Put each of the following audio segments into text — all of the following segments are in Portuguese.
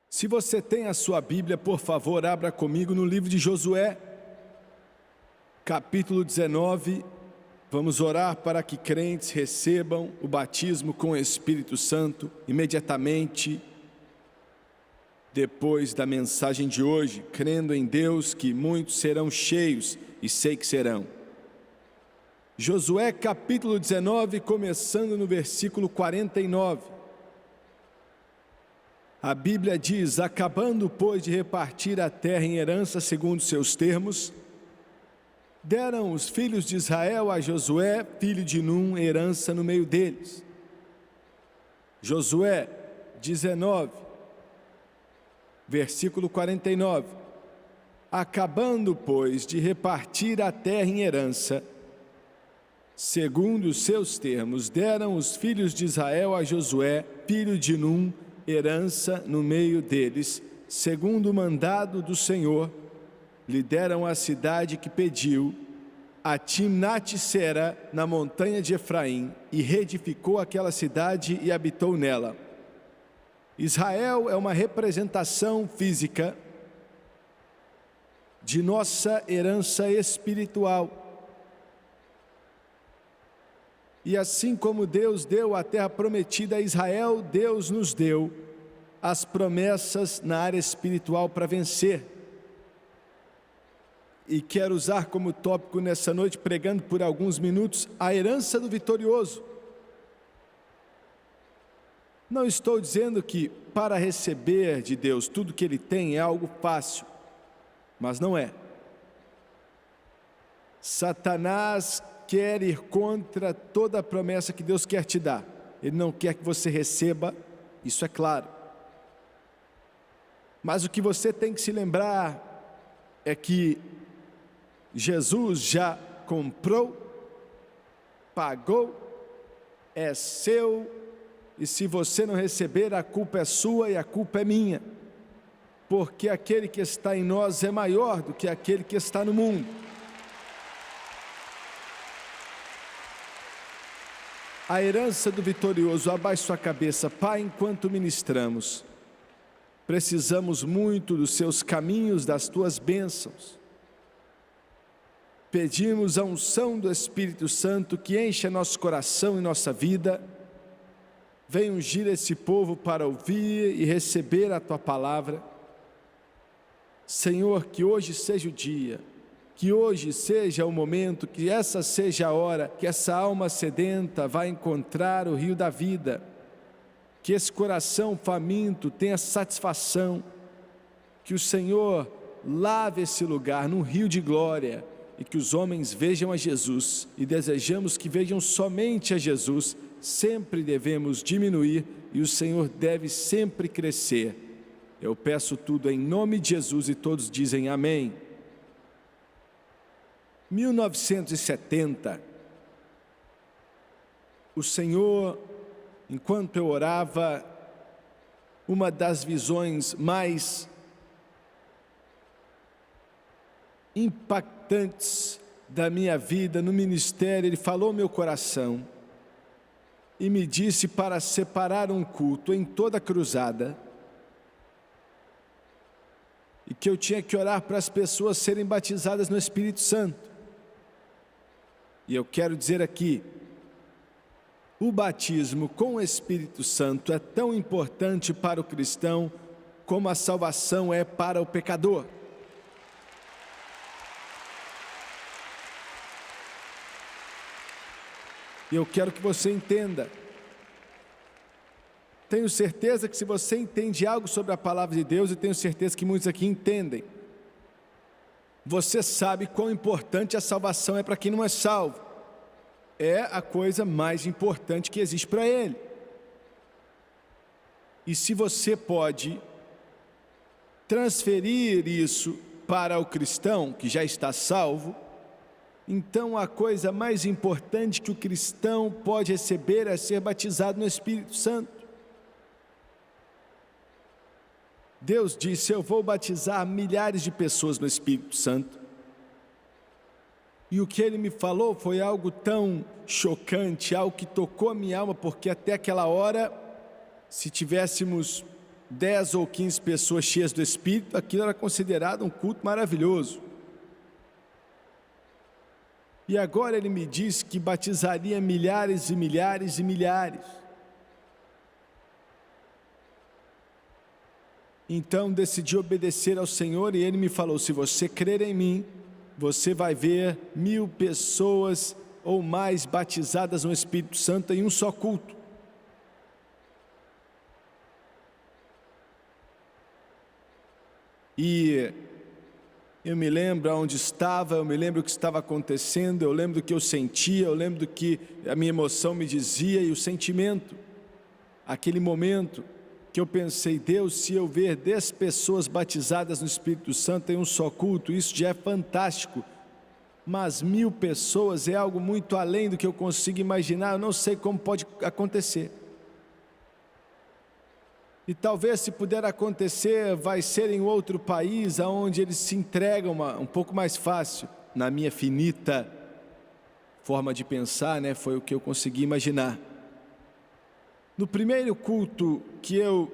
Se você tem a sua Bíblia, por favor, abra comigo no livro de Josué, capítulo 19. Vamos orar para que crentes recebam o batismo com o Espírito Santo imediatamente depois da mensagem de hoje, crendo em Deus que muitos serão cheios, e sei que serão. Josué capítulo 19, começando no versículo 49. A Bíblia diz: acabando, pois, de repartir a terra em herança segundo seus termos, deram os filhos de Israel a Josué, filho de Num, herança no meio deles. Josué 19, versículo 49. Acabando, pois, de repartir a terra em herança, segundo os seus termos, deram os filhos de Israel a Josué, filho de Num, herança no meio deles, segundo o mandado do Senhor, lhe deram a cidade que pediu, a Timnat-Sera, na montanha de Efraim, e reedificou aquela cidade e habitou nela. Israel é uma representação física de nossa herança espiritual. E assim como Deus deu a terra prometida a Israel, Deus nos deu as promessas na área espiritual para vencer. E quero usar como tópico nessa noite, pregando por alguns minutos, a herança do vitorioso. Não estou dizendo que para receber de Deus tudo que Ele tem é algo fácil, mas não é. Satanás quer ir contra toda a promessa que Deus quer te dar. Ele não quer que você receba, isso é claro. Mas o que você tem que se lembrar é que Jesus já comprou, pagou, é seu, e se você não receber, a culpa é sua e a culpa é minha, porque aquele que está em nós é maior do que aquele que está no mundo. A herança do vitorioso. Abaixe sua cabeça. Pai, enquanto ministramos, precisamos muito dos seus caminhos, das tuas bênçãos. Pedimos a unção do Espírito Santo que encha nosso coração e nossa vida. Vem ungir esse povo para ouvir e receber a tua palavra. Senhor, que hoje seja o dia, que hoje seja o momento, que essa seja a hora, que essa alma sedenta vai encontrar o rio da vida, que esse coração faminto tenha satisfação, que o Senhor lave esse lugar num rio de glória, e que os homens vejam a Jesus, e desejamos que vejam somente a Jesus. Sempre devemos diminuir, e o Senhor deve sempre crescer. Eu peço tudo em nome de Jesus, e todos dizem amém. 1970, o Senhor, enquanto eu orava, uma das visões mais impactantes da minha vida no ministério, Ele falou ao meu coração e me disse para separar um culto em toda a cruzada, e que eu tinha que orar para as pessoas serem batizadas no Espírito Santo. E eu quero dizer aqui, o batismo com o Espírito Santo é tão importante para o cristão como a salvação é para o pecador. E eu quero que você entenda. Tenho certeza que se você entende algo sobre a palavra de Deus, e tenho certeza que muitos aqui entendem, você sabe quão importante a salvação é para quem não é salvo. É a coisa mais importante que existe para ele. E se você pode transferir isso para o cristão que já está salvo, então a coisa mais importante que o cristão pode receber é ser batizado no Espírito Santo. Deus disse: eu vou batizar milhares de pessoas no Espírito Santo. E o que Ele me falou foi algo tão chocante, algo que tocou a minha alma, porque até aquela hora, se tivéssemos 10 ou 15 pessoas cheias do Espírito, aquilo era considerado um culto maravilhoso. E agora ele me diz que batizaria milhares e milhares e milhares. Então decidi obedecer ao Senhor e ele me falou: se você crer em mim, você vai ver 1000 pessoas ou mais batizadas no Espírito Santo em um só culto. E eu me lembro onde estava, eu me lembro o que estava acontecendo, eu lembro do que eu sentia, eu lembro do que a minha emoção me dizia e o sentimento. Aquele momento que eu pensei: Deus, se eu ver 10 pessoas batizadas no Espírito Santo em um só culto, isso já é fantástico. Mas 1000 pessoas é algo muito além do que eu consigo imaginar, eu não sei como pode acontecer. E talvez, se puder acontecer, vai ser em outro país, onde eles se entregam um pouco mais fácil. Na minha finita forma de pensar, né, foi o que eu consegui imaginar. No primeiro culto que eu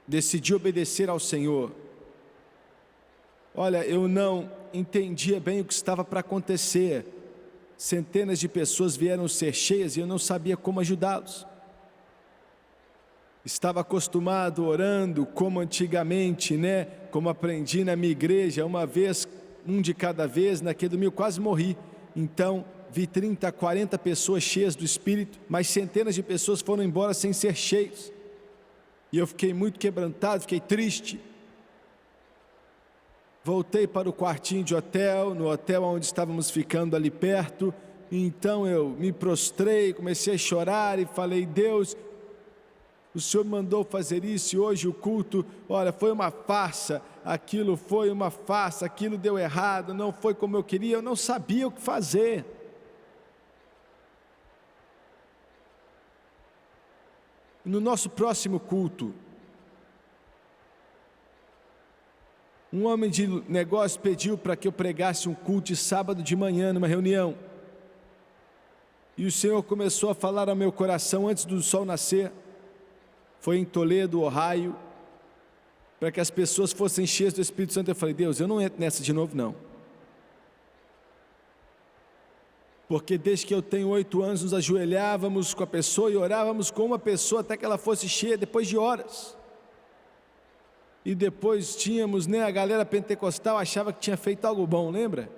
decidi obedecer ao Senhor, olha, eu não entendia bem o que estava para acontecer. Centenas de pessoas vieram ser cheias e eu não sabia como ajudá-los. Estava acostumado orando como antigamente, né? Como aprendi na minha igreja, uma vez, um de cada vez. Naquele domingo quase morri. Então vi 30, 40 pessoas cheias do Espírito, mas centenas de pessoas foram embora sem ser cheios. E eu fiquei muito quebrantado, fiquei triste. Voltei para o quartinho de hotel, no hotel onde estávamos ficando ali perto. Então eu me prostrei, comecei a chorar e falei: Deus, o Senhor mandou fazer isso e hoje o culto, olha, foi uma farsa, aquilo foi uma farsa, aquilo deu errado, não foi como eu queria, eu não sabia o que fazer. No nosso próximo culto, um homem de negócio pediu para que eu pregasse um culto de sábado de manhã, numa reunião. E o Senhor começou a falar ao meu coração antes do sol nascer. Foi em Toledo, Ohio, para que as pessoas fossem cheias do Espírito Santo. Eu falei: Deus, eu não entro nessa de novo não. Porque desde que eu tenho 8 anos, nos ajoelhávamos com a pessoa e orávamos com uma pessoa até que ela fosse cheia, depois de horas. E depois tínhamos, né, a galera pentecostal achava que tinha feito algo bom, lembra?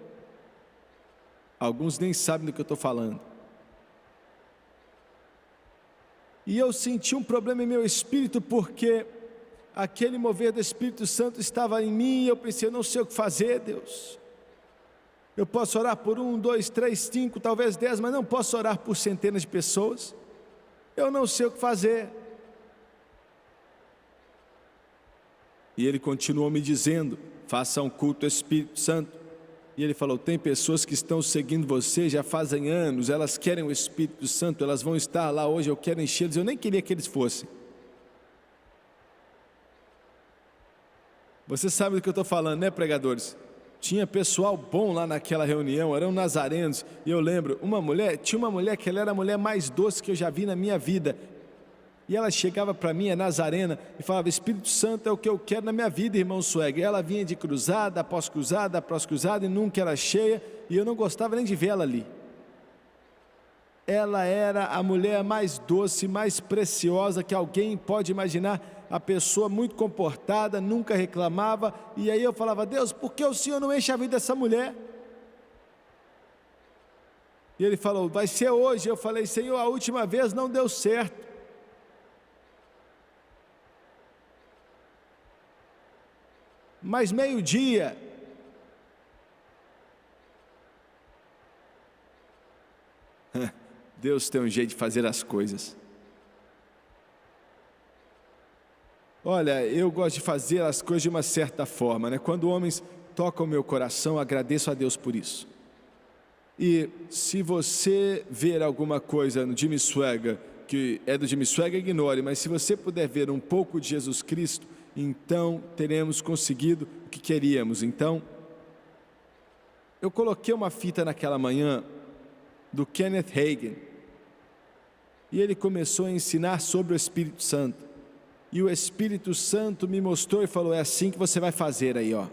Alguns nem sabem do que eu estou falando. E eu senti um problema em meu espírito, porque aquele mover do Espírito Santo estava em mim, e eu pensei: eu não sei o que fazer, Deus. Eu posso orar por 1, 2, 3, 5, talvez 10, mas não posso orar por centenas de pessoas. Eu não sei o que fazer. E ele continuou me dizendo: faça um culto ao Espírito Santo. E ele falou: tem pessoas que estão seguindo você já fazem anos, elas querem o Espírito Santo, elas vão estar lá hoje, eu quero enchê-los. Eu nem queria que eles fossem. Você sabe do que eu estou falando, né, pregadores? Tinha pessoal bom lá naquela reunião, eram nazarenos. E eu lembro, tinha uma mulher que ela era a mulher mais doce que eu já vi na minha vida. E ela chegava para mim, a nazarena, e falava: Espírito Santo é o que eu quero na minha vida, irmão Swag. E ela vinha de cruzada após cruzada, após cruzada, e nunca era cheia, e eu não gostava nem de ver ela ali. Ela era a mulher mais doce, mais preciosa que alguém pode imaginar. A pessoa muito comportada, nunca reclamava. E aí eu falava: Deus, por que o Senhor não enche a vida dessa mulher? E ele falou: vai ser hoje. Eu falei: Senhor, a última vez não deu certo. Mas meio-dia, Deus tem um jeito de fazer as coisas. Olha, eu gosto de fazer as coisas de uma certa forma, né? Quando homens tocam o meu coração, agradeço a Deus por isso. E se você ver alguma coisa no Jimmy Swaggart, que é do Jimmy Swaggart, ignore, mas se você puder ver um pouco de Jesus Cristo, então teremos conseguido o que queríamos. Então, eu coloquei uma fita naquela manhã do Kenneth Hagin, e ele começou a ensinar sobre o Espírito Santo. E o Espírito Santo me mostrou e falou: é assim que você vai fazer aí, ó.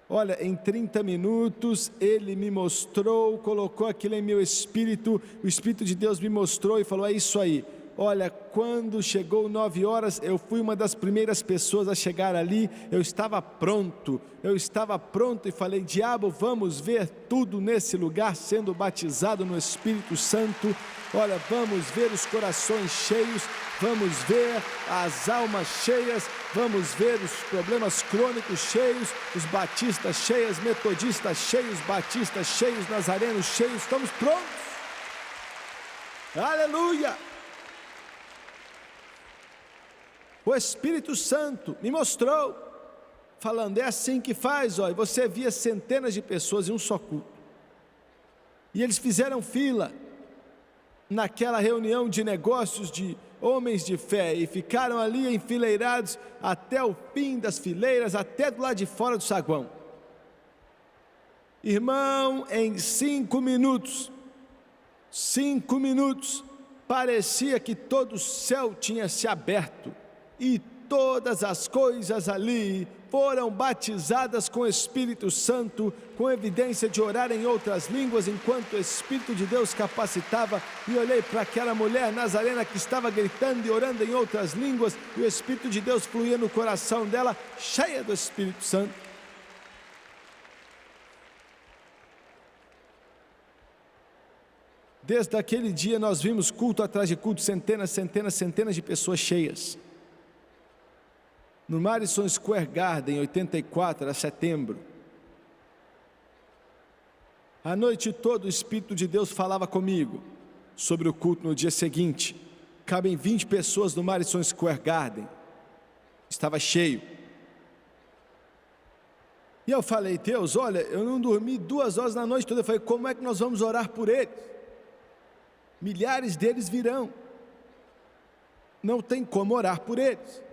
Olha, em 30 minutos ele me mostrou, colocou aquilo em meu espírito, o Espírito de Deus me mostrou e falou: é isso aí. Olha, quando chegou 9 horas, eu fui uma das primeiras pessoas a chegar ali, eu estava pronto e falei: diabo, vamos ver tudo nesse lugar sendo batizado no Espírito Santo. Olha, vamos ver os corações cheios, vamos ver as almas cheias, vamos ver os problemas crônicos cheios, os batistas cheios, metodistas cheios, batistas cheios, nazarenos cheios, estamos prontos. Aleluia! O Espírito Santo me mostrou, falando: é assim que faz, ó. E você via centenas de pessoas em um só culto, e eles fizeram fila naquela reunião de negócios de homens de fé, e ficaram ali enfileirados até o fim das fileiras, até do lado de fora do saguão. Irmão, em 5 minutos, parecia que todo o céu tinha se aberto, e todas as coisas ali foram batizadas com o Espírito Santo, com evidência de orar em outras línguas, enquanto o Espírito de Deus capacitava. E olhei para aquela mulher nazarena que estava gritando e orando em outras línguas, e o Espírito de Deus fluía no coração dela, cheia do Espírito Santo. Desde aquele dia nós vimos culto atrás de culto, centenas de pessoas cheias. No Madison Square Garden, em 84, era setembro. A noite toda o Espírito de Deus falava comigo sobre o culto no dia seguinte. Cabem 20 pessoas no Madison Square Garden. Estava cheio. E eu falei: Deus, olha, eu não dormi 2 horas na noite toda. Eu falei: como é que nós vamos orar por eles? Milhares deles virão. Não tem como orar por eles.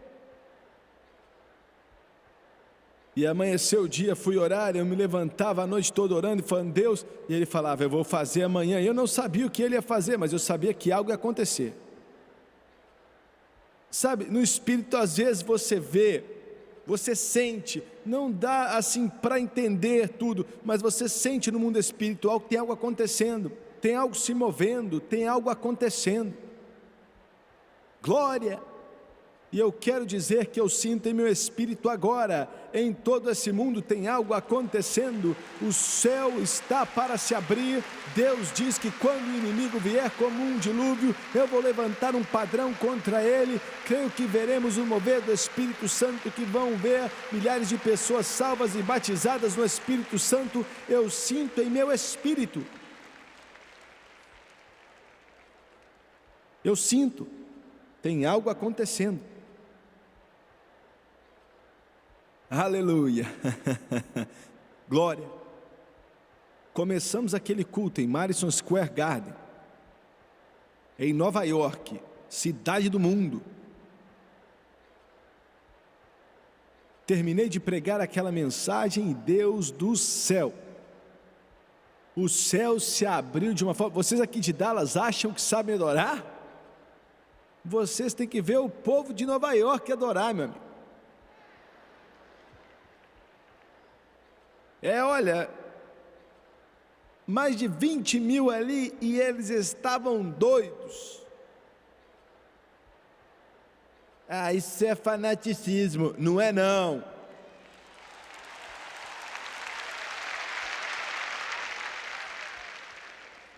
E amanheceu o dia, fui orar, eu me levantava a noite toda orando e falando: Deus, e ele falava: eu vou fazer amanhã. E eu não sabia o que ele ia fazer, mas eu sabia que algo ia acontecer. Sabe, no Espírito às vezes você vê, você sente, não dá assim para entender tudo, mas você sente no mundo espiritual que tem algo acontecendo, tem algo se movendo, tem algo acontecendo. Glória! E eu quero dizer que eu sinto em meu espírito agora, em todo esse mundo tem algo acontecendo, o céu está para se abrir. Deus diz que quando o inimigo vier como um dilúvio, eu vou levantar um padrão contra ele. Creio que veremos o mover do Espírito Santo, que vão ver milhares de pessoas salvas e batizadas no Espírito Santo. Eu sinto em meu espírito. Eu sinto, tem algo acontecendo. Aleluia, glória. Começamos aquele culto em Madison Square Garden, em Nova York, cidade do mundo. Terminei de pregar aquela mensagem e Deus do céu, o céu se abriu de uma forma. Vocês aqui de Dallas acham que sabem adorar? Vocês têm que ver o povo de Nova York adorar, meu amigo. Olha, mais de 20 mil ali e eles estavam doidos. Isso é fanaticismo, não é não.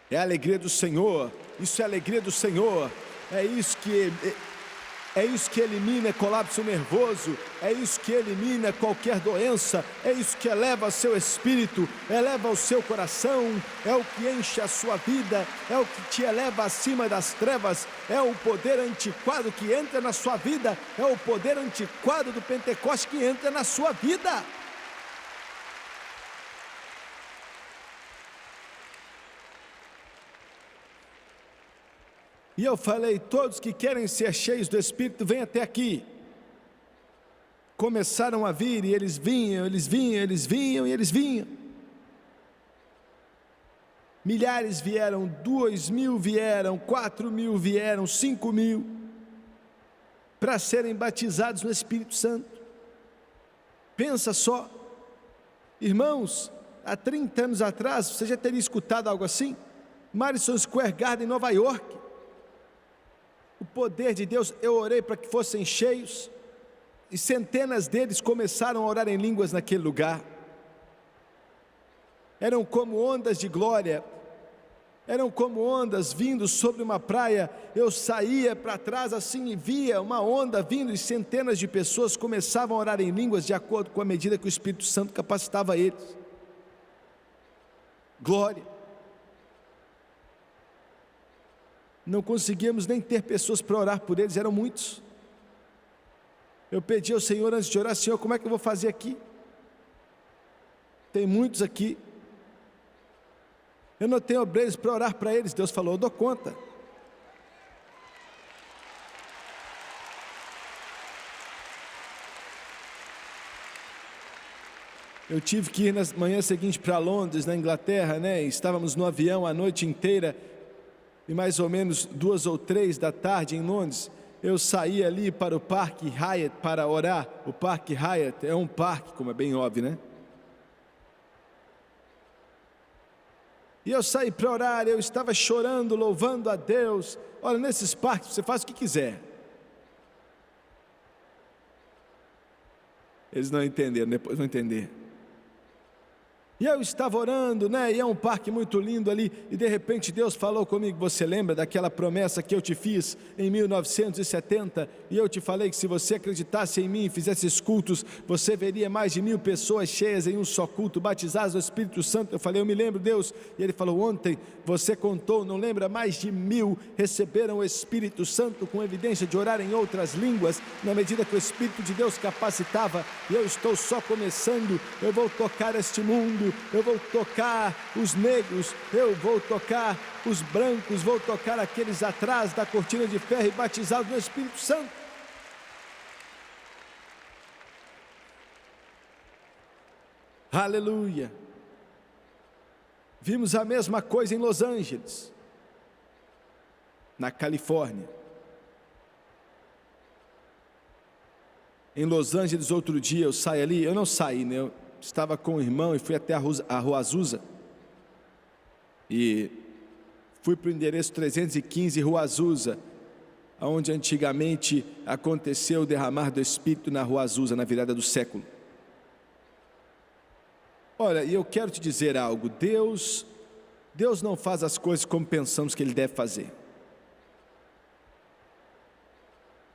É a alegria do Senhor, isso é a alegria do Senhor, é isso que elimina colapso nervoso, é isso que elimina qualquer doença, é isso que eleva seu espírito, eleva o seu coração, é o que enche a sua vida, é o que te eleva acima das trevas, é o poder antiquado que entra na sua vida, é o poder antiquado do Pentecoste que entra na sua vida. E eu falei: todos que querem ser cheios do Espírito, vêm até aqui. Começaram a vir e eles vinham. Milhares vieram, 2.000 vieram, 4.000 vieram, 5.000. para serem batizados no Espírito Santo. Pensa só, irmãos, há 30 anos atrás, você já teria escutado algo assim? Madison Square Garden, em Nova York. O poder de Deus, eu orei para que fossem cheios, e centenas deles começaram a orar em línguas naquele lugar. Eram como ondas de glória, eram como ondas vindo sobre uma praia. Eu saía para trás assim e via uma onda vindo, e centenas de pessoas começavam a orar em línguas de acordo com a medida que o Espírito Santo capacitava eles. Glória. Não conseguíamos nem ter pessoas para orar por eles, eram muitos. Eu pedi ao Senhor antes de orar: Senhor, como é que eu vou fazer aqui? Tem muitos aqui. Eu não tenho obreiros para orar para eles. Deus falou: eu dou conta. Eu tive que ir na manhã seguinte para Londres, na Inglaterra, né? Estávamos no avião a noite inteira, e mais ou menos 2 ou 3 da tarde em Londres, eu saí ali para o Parque Hyatt para orar. O Parque Hyatt é um parque, como é bem óbvio, né? E eu saí para orar, eu estava chorando, louvando a Deus. Olha, nesses parques você faz o que quiser. Eles não entenderam, depois vão entender. E eu estava orando, né? E é um parque muito lindo ali. E de repente Deus falou comigo: você lembra daquela promessa que eu te fiz em 1970? E eu te falei que se você acreditasse em mim e fizesse esses cultos, você veria mais de 1000 pessoas cheias em um só culto, batizadas no Espírito Santo. Eu falei: eu me lembro, Deus. E Ele falou: ontem você contou, não lembra? Mais de 1000 receberam o Espírito Santo com evidência de orar em outras línguas, na medida que o Espírito de Deus capacitava. E eu estou só começando. Eu vou tocar este mundo, eu vou tocar os negros, eu vou tocar os brancos, vou tocar aqueles atrás da cortina de ferro e batizados no Espírito Santo. Aleluia. Vimos a mesma coisa em Los Angeles, na Califórnia. Em Los Angeles, outro dia eu saí ali, eu não saí, né? Eu estava com o irmão e fui até a Rua Azusa. E fui para o endereço 315 Rua Azusa, onde antigamente aconteceu o derramar do Espírito na Rua Azusa, na virada do século. Olha, e eu quero te dizer algo: Deus não faz as coisas como pensamos que Ele deve fazer.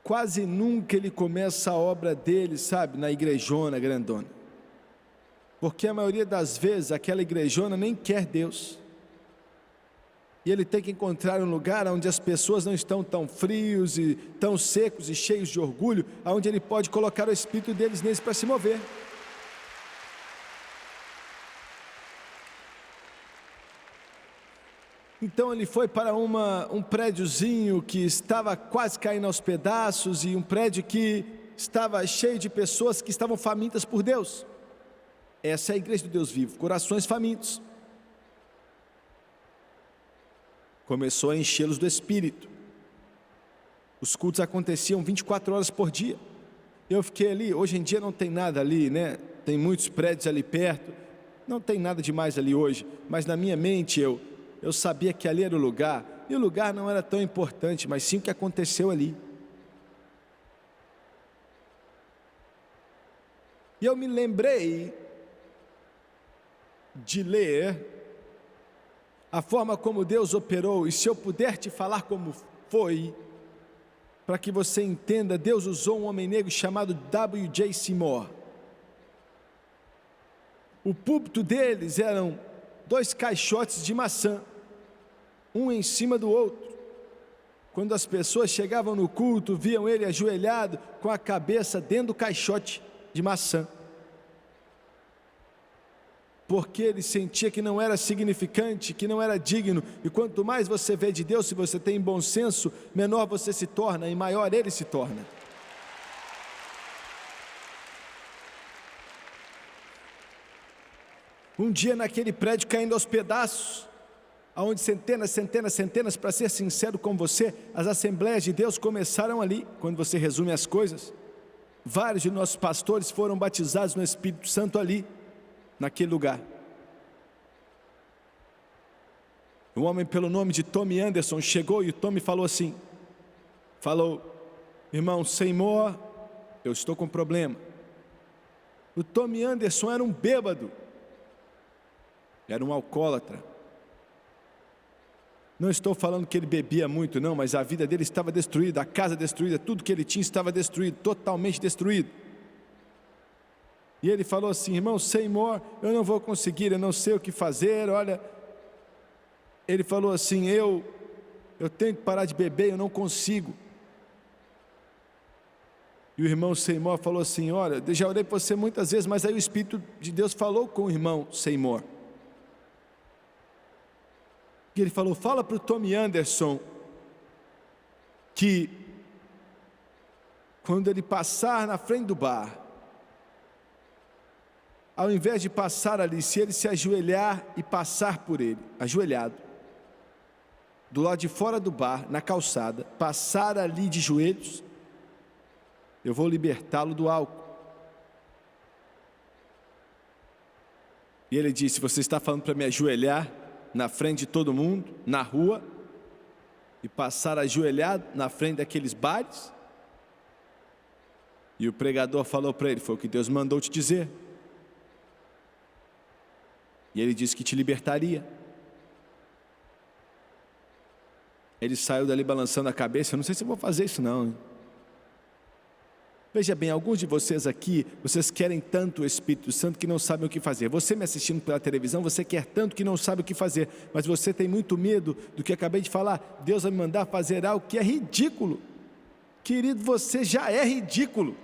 Quase nunca Ele começa a obra dele, sabe, na igrejona grandona. Porque a maioria das vezes aquela igrejona nem quer Deus. E Ele tem que encontrar um lugar onde as pessoas não estão tão frios e tão secos e cheios de orgulho, onde Ele pode colocar o Espírito deles neles para se mover. Então Ele foi para um prédiozinho que estava quase caindo aos pedaços, e um prédio que estava cheio de pessoas que estavam famintas por Deus. Essa é a igreja do Deus vivo, corações famintos. Começou a enchê-los do Espírito. Os cultos aconteciam 24 horas por dia. Eu fiquei ali. Hoje em dia não tem nada ali, né? Tem muitos prédios ali perto, não tem nada demais ali hoje. Mas na minha mente eu sabia que ali era o lugar. E o lugar não era tão importante, mas sim o que aconteceu ali. E eu me lembrei de ler a forma como Deus operou. E se eu puder te falar como foi, para que você entenda, Deus usou um homem negro chamado W.J. Seymour. O púlpito deles eram 2 caixotes de maçã, um em cima do outro. Quando as pessoas chegavam no culto, viam ele ajoelhado com a cabeça dentro do caixote de maçã, porque ele sentia que não era significante, que não era digno. E quanto mais você vê de Deus, se você tem bom senso, menor você se torna e maior Ele se torna. Um dia naquele prédio caindo aos pedaços, onde centenas, para ser sincero com você, as Assembleias de Deus começaram ali, quando você resume as coisas. Vários de nossos pastores foram batizados no Espírito Santo ali, naquele lugar. Um homem pelo nome de Tommy Anderson chegou e o Tommy falou assim, irmão Seymour, eu estou com problema. O Tommy Anderson era um bêbado, era um alcoólatra. Não estou falando que ele bebia muito não, mas a vida dele estava destruída, a casa destruída, tudo que ele tinha estava destruído, totalmente destruído. E ele falou assim, irmão Seymour, eu não vou conseguir, eu não sei o que fazer, olha. Ele falou assim, eu tenho que parar de beber, eu não consigo. E o irmão Seymour falou assim, olha, eu já orei por você muitas vezes, mas aí o Espírito de Deus falou com o irmão Seymour. E ele falou, fala para o Tommy Anderson, que quando ele passar na frente do bar, ao invés de passar ali, se ele se ajoelhar e passar por ele, ajoelhado, do lado de fora do bar, na calçada, passar ali de joelhos, eu vou libertá-lo do álcool. E ele disse, você está falando para me ajoelhar na frente de todo mundo, na rua, e passar ajoelhado na frente daqueles bares? E o pregador falou para ele, foi o que Deus mandou te dizer. E ele disse que te libertaria. Ele saiu dali balançando a cabeça, eu não sei se eu vou fazer isso não, hein? Veja bem, alguns de vocês aqui, vocês querem tanto o Espírito Santo que não sabem o que fazer. Você me assistindo pela televisão, você quer tanto que não sabe o que fazer, mas você tem muito medo do que acabei de falar. Deus vai me mandar fazer algo que é ridículo. Querido, você já é ridículo.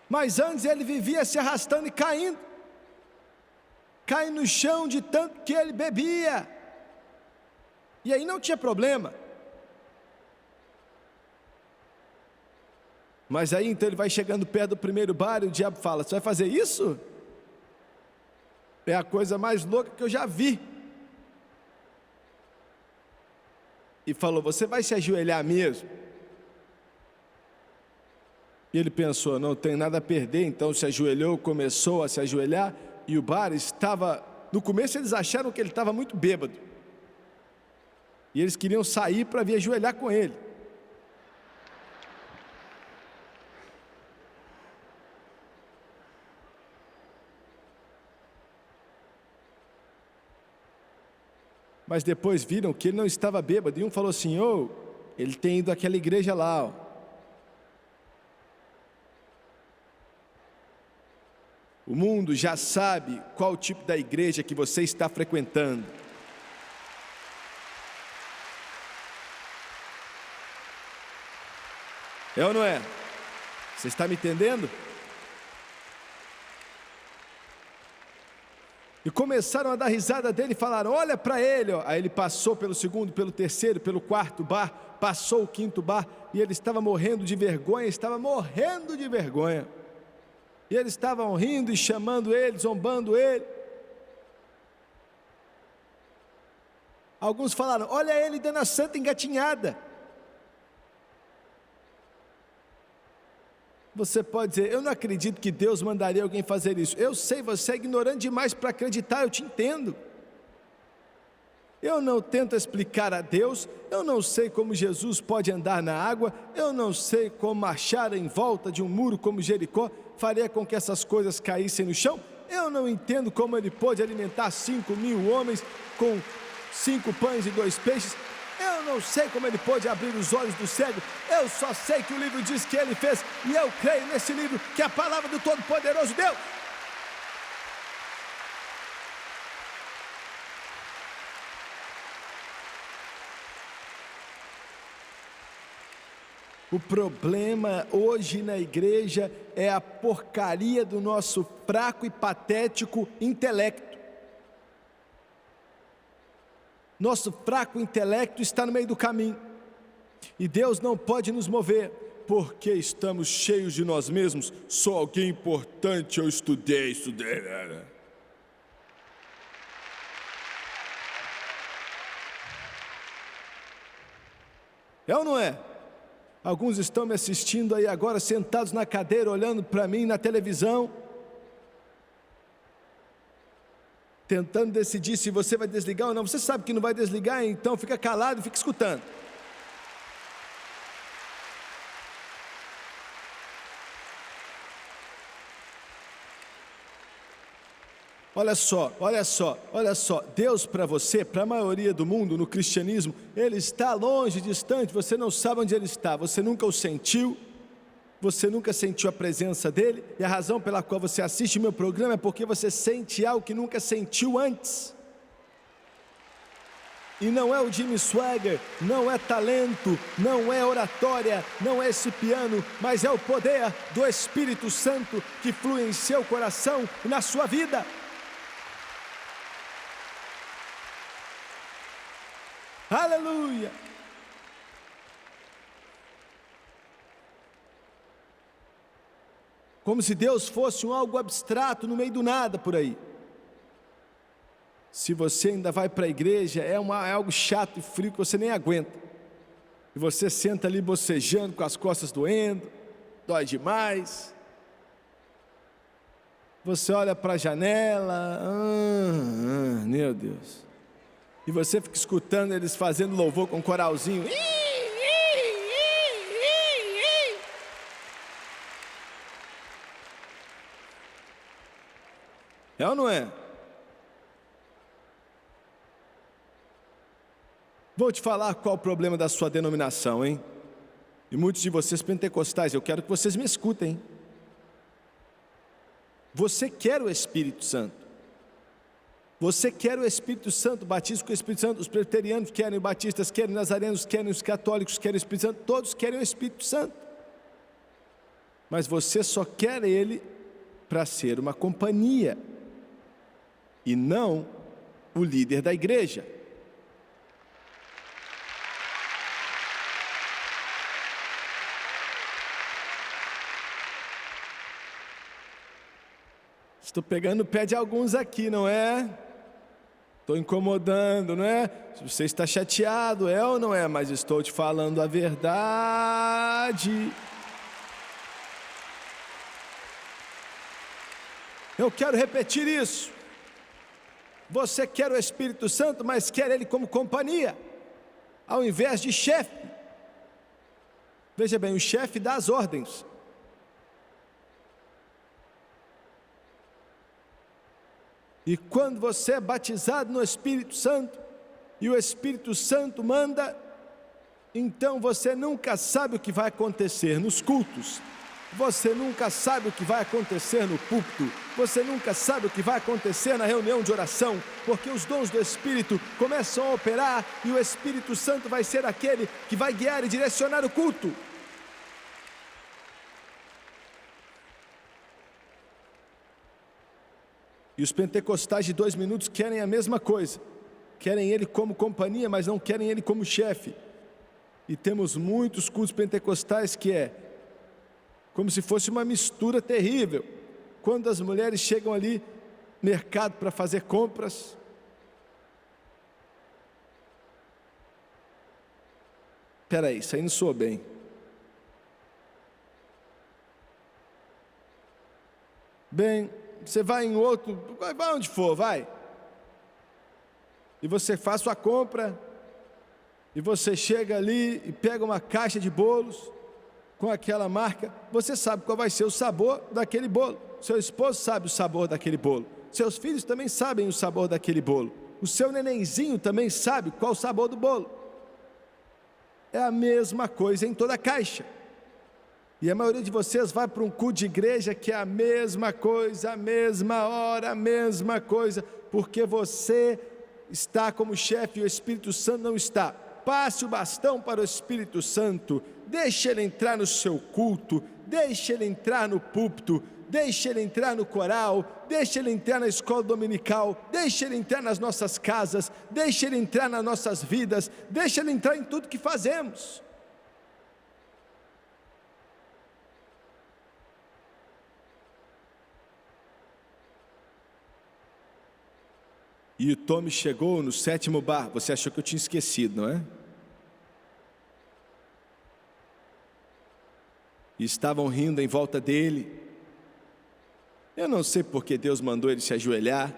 Mas antes ele vivia se arrastando e caindo no chão de tanto que ele bebia, e aí não tinha problema. Mas aí então ele vai chegando perto do primeiro bar e o diabo fala, você vai fazer isso? É a coisa mais louca que eu já vi. E falou, você vai se ajoelhar mesmo? E ele pensou, não tem nada a perder, então se ajoelhou, começou a se ajoelhar, e o bar estava, no começo eles acharam que ele estava muito bêbado, e eles queriam sair para vir ajoelhar com ele. Mas depois viram que ele não estava bêbado, e um falou assim, ele tem ido àquela igreja lá, O mundo já sabe qual o tipo da igreja que você está frequentando. É ou não é? Você está me entendendo? E começaram a dar risada dele e falaram, olha para ele, ó. Aí ele passou pelo segundo, pelo terceiro, pelo quarto bar, passou o quinto bar, e ele estava morrendo de vergonha, E eles estavam rindo e chamando ele, zombando ele. Alguns falaram, olha ele dando a santa engatinhada. Você pode dizer, eu não acredito que Deus mandaria alguém fazer isso. Eu sei, você é ignorante demais para acreditar, eu te entendo. Eu não tento explicar a Deus, eu não sei como Jesus pode andar na água, eu não sei como marchar em volta de um muro como Jericó, faria com que essas coisas caíssem no chão. Eu não entendo como ele pôde alimentar 5.000 homens com 5 pães e 2 peixes. Eu não sei como ele pôde abrir os olhos do cego. Eu só sei que o livro diz que ele fez, e eu creio nesse livro, que é a palavra do Todo-Poderoso Deus. O problema hoje na igreja é a porcaria do nosso fraco e patético intelecto. Nosso fraco intelecto está no meio do caminho, e Deus não pode nos mover, porque estamos cheios de nós mesmos. Sou alguém importante, eu estudei. É ou não é? Alguns estão me assistindo aí agora, sentados na cadeira, olhando para mim na televisão, tentando decidir se você vai desligar ou não. Você sabe que não vai desligar, então fica calado e fica escutando. Olha só, Deus para você, para a maioria do mundo, no cristianismo, Ele está longe, distante, você não sabe onde Ele está, você nunca o sentiu, você nunca sentiu a presença dEle, e a razão pela qual você assiste o meu programa é porque você sente algo que nunca sentiu antes. E não é o Jimmy Swagger, não é talento, não é oratória, não é esse piano, mas é o poder do Espírito Santo que flui em seu coração e na sua vida. Aleluia! Como se Deus fosse algo abstrato no meio do nada por aí. Se você ainda vai para a igreja, é algo chato e frio que você nem aguenta. E você senta ali bocejando, com as costas doendo, dói demais. Você olha para a janela, meu Deus. E você fica escutando eles fazendo louvor com um coralzinho. É ou não é? Vou te falar qual o problema da sua denominação, hein? E muitos de vocês pentecostais, eu quero que vocês me escutem, hein? Você quer o Espírito Santo. Você quer o Espírito Santo, batismo com o Espírito Santo. Os presbiterianos querem, os batistas querem, os nazarenos querem, os católicos querem o Espírito Santo. Todos querem o Espírito Santo. Mas você só quer ele para ser uma companhia e não o líder da igreja. Estou pegando o pé de alguns aqui, não é? Estou incomodando, não é? Se você está chateado, é ou não é? Mas estou te falando a verdade. Eu quero repetir isso. Você quer o Espírito Santo, mas quer Ele como companhia, ao invés de chefe. Veja bem, o chefe dá as ordens. E quando você é batizado no Espírito Santo, e o Espírito Santo manda, então você nunca sabe o que vai acontecer nos cultos, você nunca sabe o que vai acontecer no púlpito, você nunca sabe o que vai acontecer na reunião de oração, porque os dons do Espírito começam a operar, e o Espírito Santo vai ser aquele que vai guiar e direcionar o culto. E os pentecostais de 2 minutos querem a mesma coisa. Querem ele como companhia, mas não querem ele como chefe. E temos muitos cultos pentecostais que é como se fosse uma mistura terrível. Quando as mulheres chegam ali, mercado para fazer compras, espera aí, isso aí não soa bem. Bem, você vai em outro, vai onde for, vai. E você faz sua compra, e você chega ali e pega uma caixa de bolos com aquela marca. Você sabe qual vai ser o sabor daquele bolo. Seu esposo sabe o sabor daquele bolo. Seus filhos também sabem o sabor daquele bolo. O seu nenenzinho também sabe qual o sabor do bolo. É a mesma coisa em toda a caixa. E a maioria de vocês vai para um culto de igreja que é a mesma coisa, a mesma hora, a mesma coisa, porque você está como chefe e o Espírito Santo não está. Passe o bastão para o Espírito Santo, deixe ele entrar no seu culto, deixe ele entrar no púlpito, deixe ele entrar no coral, deixe ele entrar na escola dominical, deixe ele entrar nas nossas casas, deixe ele entrar nas nossas vidas, deixe ele entrar em tudo que fazemos. E o Tommy chegou no 7º bar. Você achou que eu tinha esquecido, não é? E estavam rindo em volta dele. Eu não sei porque Deus mandou ele se ajoelhar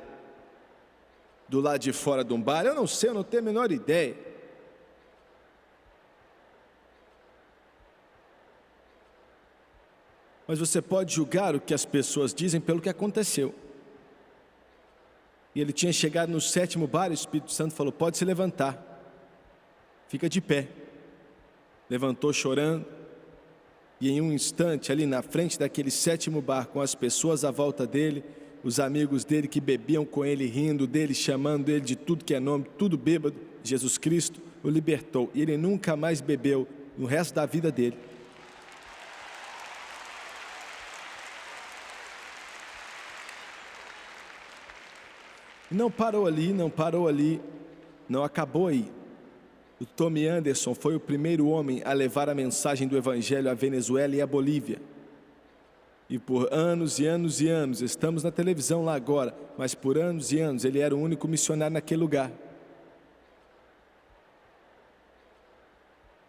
do lado de fora de um bar. Eu não sei, eu não tenho a menor ideia. Mas você pode julgar o que as pessoas dizem pelo que aconteceu. E ele tinha chegado no 7º bar, e o Espírito Santo falou: pode se levantar, fica de pé. Levantou chorando, e em um instante, ali na frente daquele 7º bar, com as pessoas à volta dele, os amigos dele que bebiam com ele, rindo dele, chamando ele de tudo que é nome, tudo bêbado, Jesus Cristo o libertou. E ele nunca mais bebeu no resto da vida dele. Não parou ali, não acabou aí. O Tommy Anderson foi o primeiro homem a levar a mensagem do Evangelho à Venezuela e à Bolívia. E por anos e anos e anos, estamos na televisão lá agora, mas por anos e anos ele era o único missionário naquele lugar.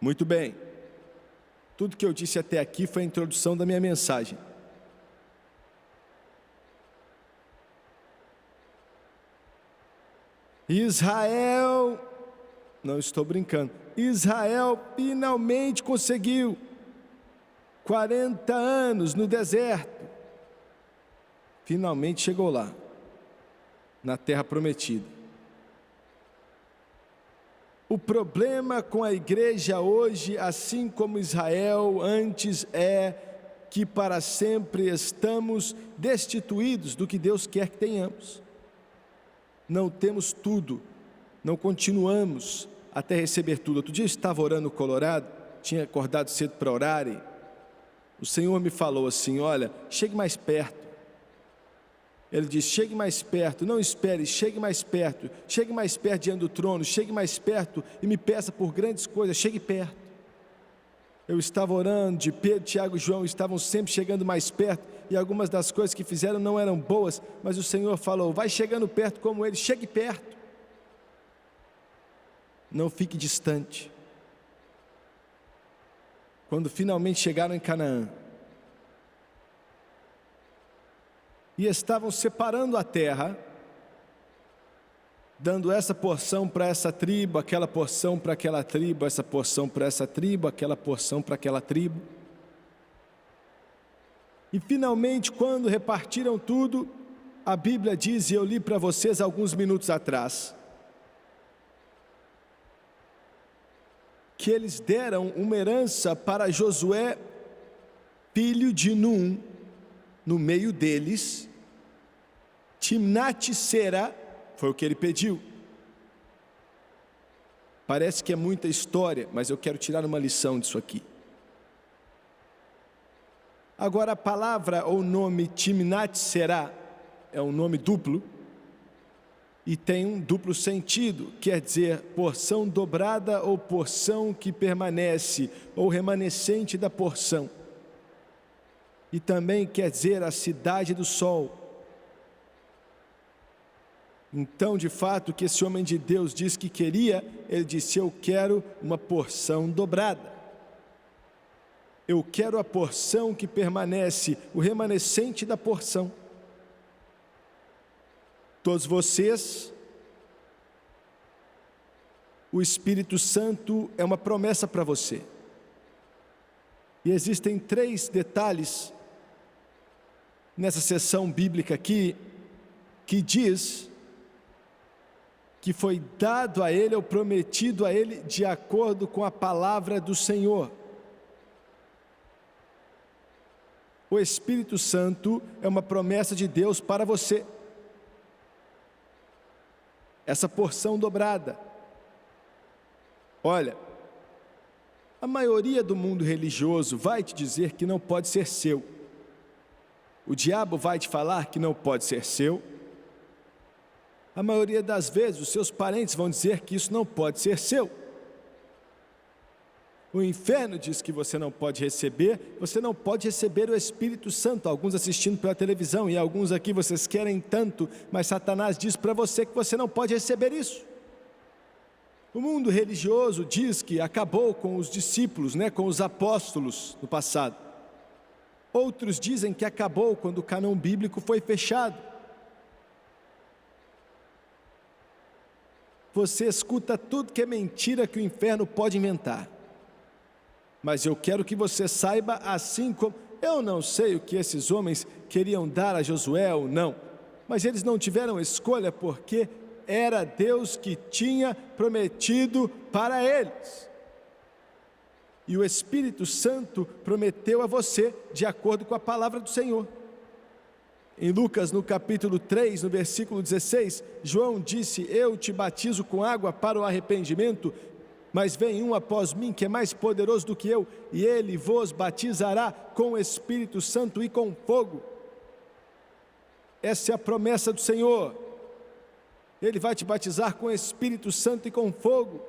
Muito bem, tudo que eu disse até aqui foi a introdução da minha mensagem. Israel, não estou brincando, Israel finalmente conseguiu. 40 anos no deserto, finalmente chegou lá, na terra prometida. O problema com a igreja hoje, assim como Israel antes, é que para sempre estamos destituídos do que Deus quer que tenhamos. Não temos tudo, não continuamos até receber tudo. Outro dia eu estava orando no Colorado, tinha acordado cedo para orar, e o Senhor me falou assim: olha, chegue mais perto. Ele disse: chegue mais perto, não espere, chegue mais perto diante do trono, chegue mais perto e me peça por grandes coisas, chegue perto. Eu estava orando, de Pedro, Tiago e João estavam sempre chegando mais perto, e algumas das coisas que fizeram não eram boas, mas o Senhor falou: vai chegando perto como eles, chegue perto, não fique distante. Quando finalmente chegaram em Canaã, e estavam separando a terra, dando essa porção para essa tribo, aquela porção para aquela tribo, essa porção para essa tribo, aquela porção para aquela tribo. E finalmente, quando repartiram tudo, a Bíblia diz, e eu li para vocês alguns minutos atrás, que eles deram uma herança para Josué, filho de Num, no meio deles. Timnat-Sera foi o que ele pediu. Parece que é muita história, mas eu quero tirar uma lição disso aqui. Agora, a palavra ou nome Timnat-Sera é um nome duplo e tem um duplo sentido, quer dizer porção dobrada ou porção que permanece, ou remanescente da porção. E também quer dizer a cidade do sol. Então, de fato, o que esse homem de Deus disse que queria, ele disse: eu quero uma porção dobrada. Eu quero a porção que permanece, o remanescente da porção. Todos vocês, o Espírito Santo é uma promessa para você. E existem 3 detalhes nessa sessão bíblica aqui, que diz que foi dado a ele, ou prometido a ele, de acordo com a palavra do Senhor. O Espírito Santo é uma promessa de Deus para você. Essa porção dobrada. Olha, a maioria do mundo religioso vai te dizer que não pode ser seu. O diabo vai te falar que não pode ser seu. A maioria das vezes, os seus parentes vão dizer que isso não pode ser seu. O inferno diz que você não pode receber o Espírito Santo. Alguns assistindo pela televisão e alguns aqui, vocês querem tanto, mas Satanás diz para você que você não pode receber isso. O mundo religioso diz que acabou com os discípulos, com os apóstolos no passado. Outros dizem que acabou quando o cânon bíblico foi fechado. Você escuta tudo que é mentira que o inferno pode inventar. Mas eu quero que você saiba, assim como... Eu não sei o que esses homens queriam dar a Josué ou não, mas eles não tiveram escolha porque era Deus que tinha prometido para eles. E o Espírito Santo prometeu a você de acordo com a palavra do Senhor. Em Lucas, no capítulo 3, no versículo 16, João disse: eu te batizo com água para o arrependimento, mas vem um após mim que é mais poderoso do que eu, e ele vos batizará com o Espírito Santo e com fogo. Essa é a promessa do Senhor. Ele vai te batizar com o Espírito Santo e com fogo.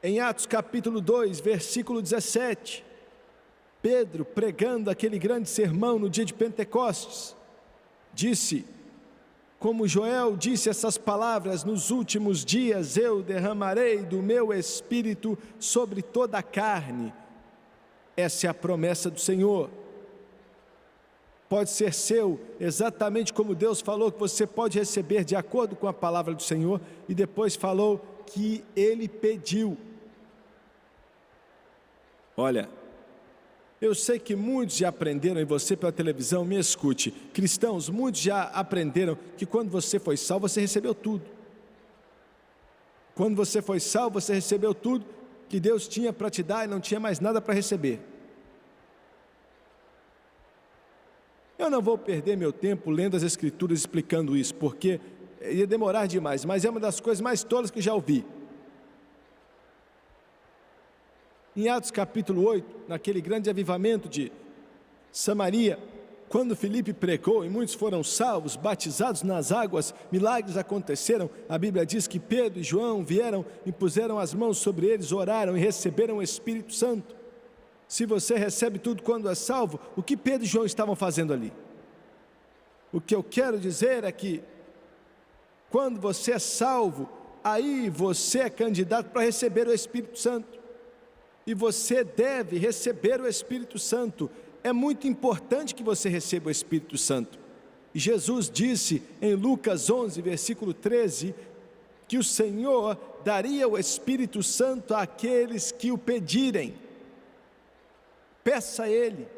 Em Atos capítulo 2, versículo 17, Pedro, pregando aquele grande sermão no dia de Pentecostes, disse: como Joel disse essas palavras, nos últimos dias eu derramarei do meu Espírito sobre toda a carne. Essa é a promessa do Senhor. Pode ser seu, exatamente como Deus falou que você pode receber de acordo com a palavra do Senhor, e depois falou que Ele pediu. Olha, eu sei que muitos já aprenderam, e você pela televisão, me escute, cristãos, muitos já aprenderam que quando você foi salvo, você recebeu tudo. Quando você foi salvo, você recebeu tudo que Deus tinha para te dar e não tinha mais nada para receber. Eu não vou perder meu tempo lendo as Escrituras explicando isso, porque ia demorar demais, mas é uma das coisas mais tolas que já ouvi. Em Atos capítulo 8, naquele grande avivamento de Samaria, quando Filipe pregou e muitos foram salvos, batizados nas águas, milagres aconteceram. A Bíblia diz que Pedro e João vieram, impuseram as mãos sobre eles, oraram e receberam o Espírito Santo. Se você recebe tudo quando é salvo, o que Pedro e João estavam fazendo ali? O que eu quero dizer é que quando você é salvo, aí você é candidato para receber o Espírito Santo. E você deve receber o Espírito Santo. É muito importante que você receba o Espírito Santo. E Jesus disse em Lucas 11, versículo 13, que o Senhor daria o Espírito Santo àqueles que o pedirem. Peça a Ele.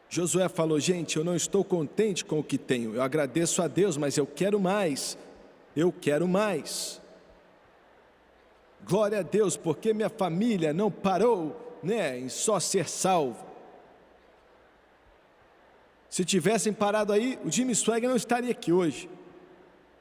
Josué falou: gente, eu não estou contente com o que tenho, eu agradeço a Deus, mas eu quero mais, eu quero mais. Glória a Deus, porque minha família não parou, em só ser salvo. Se tivessem parado aí, o Jimmy Swagger não estaria aqui hoje.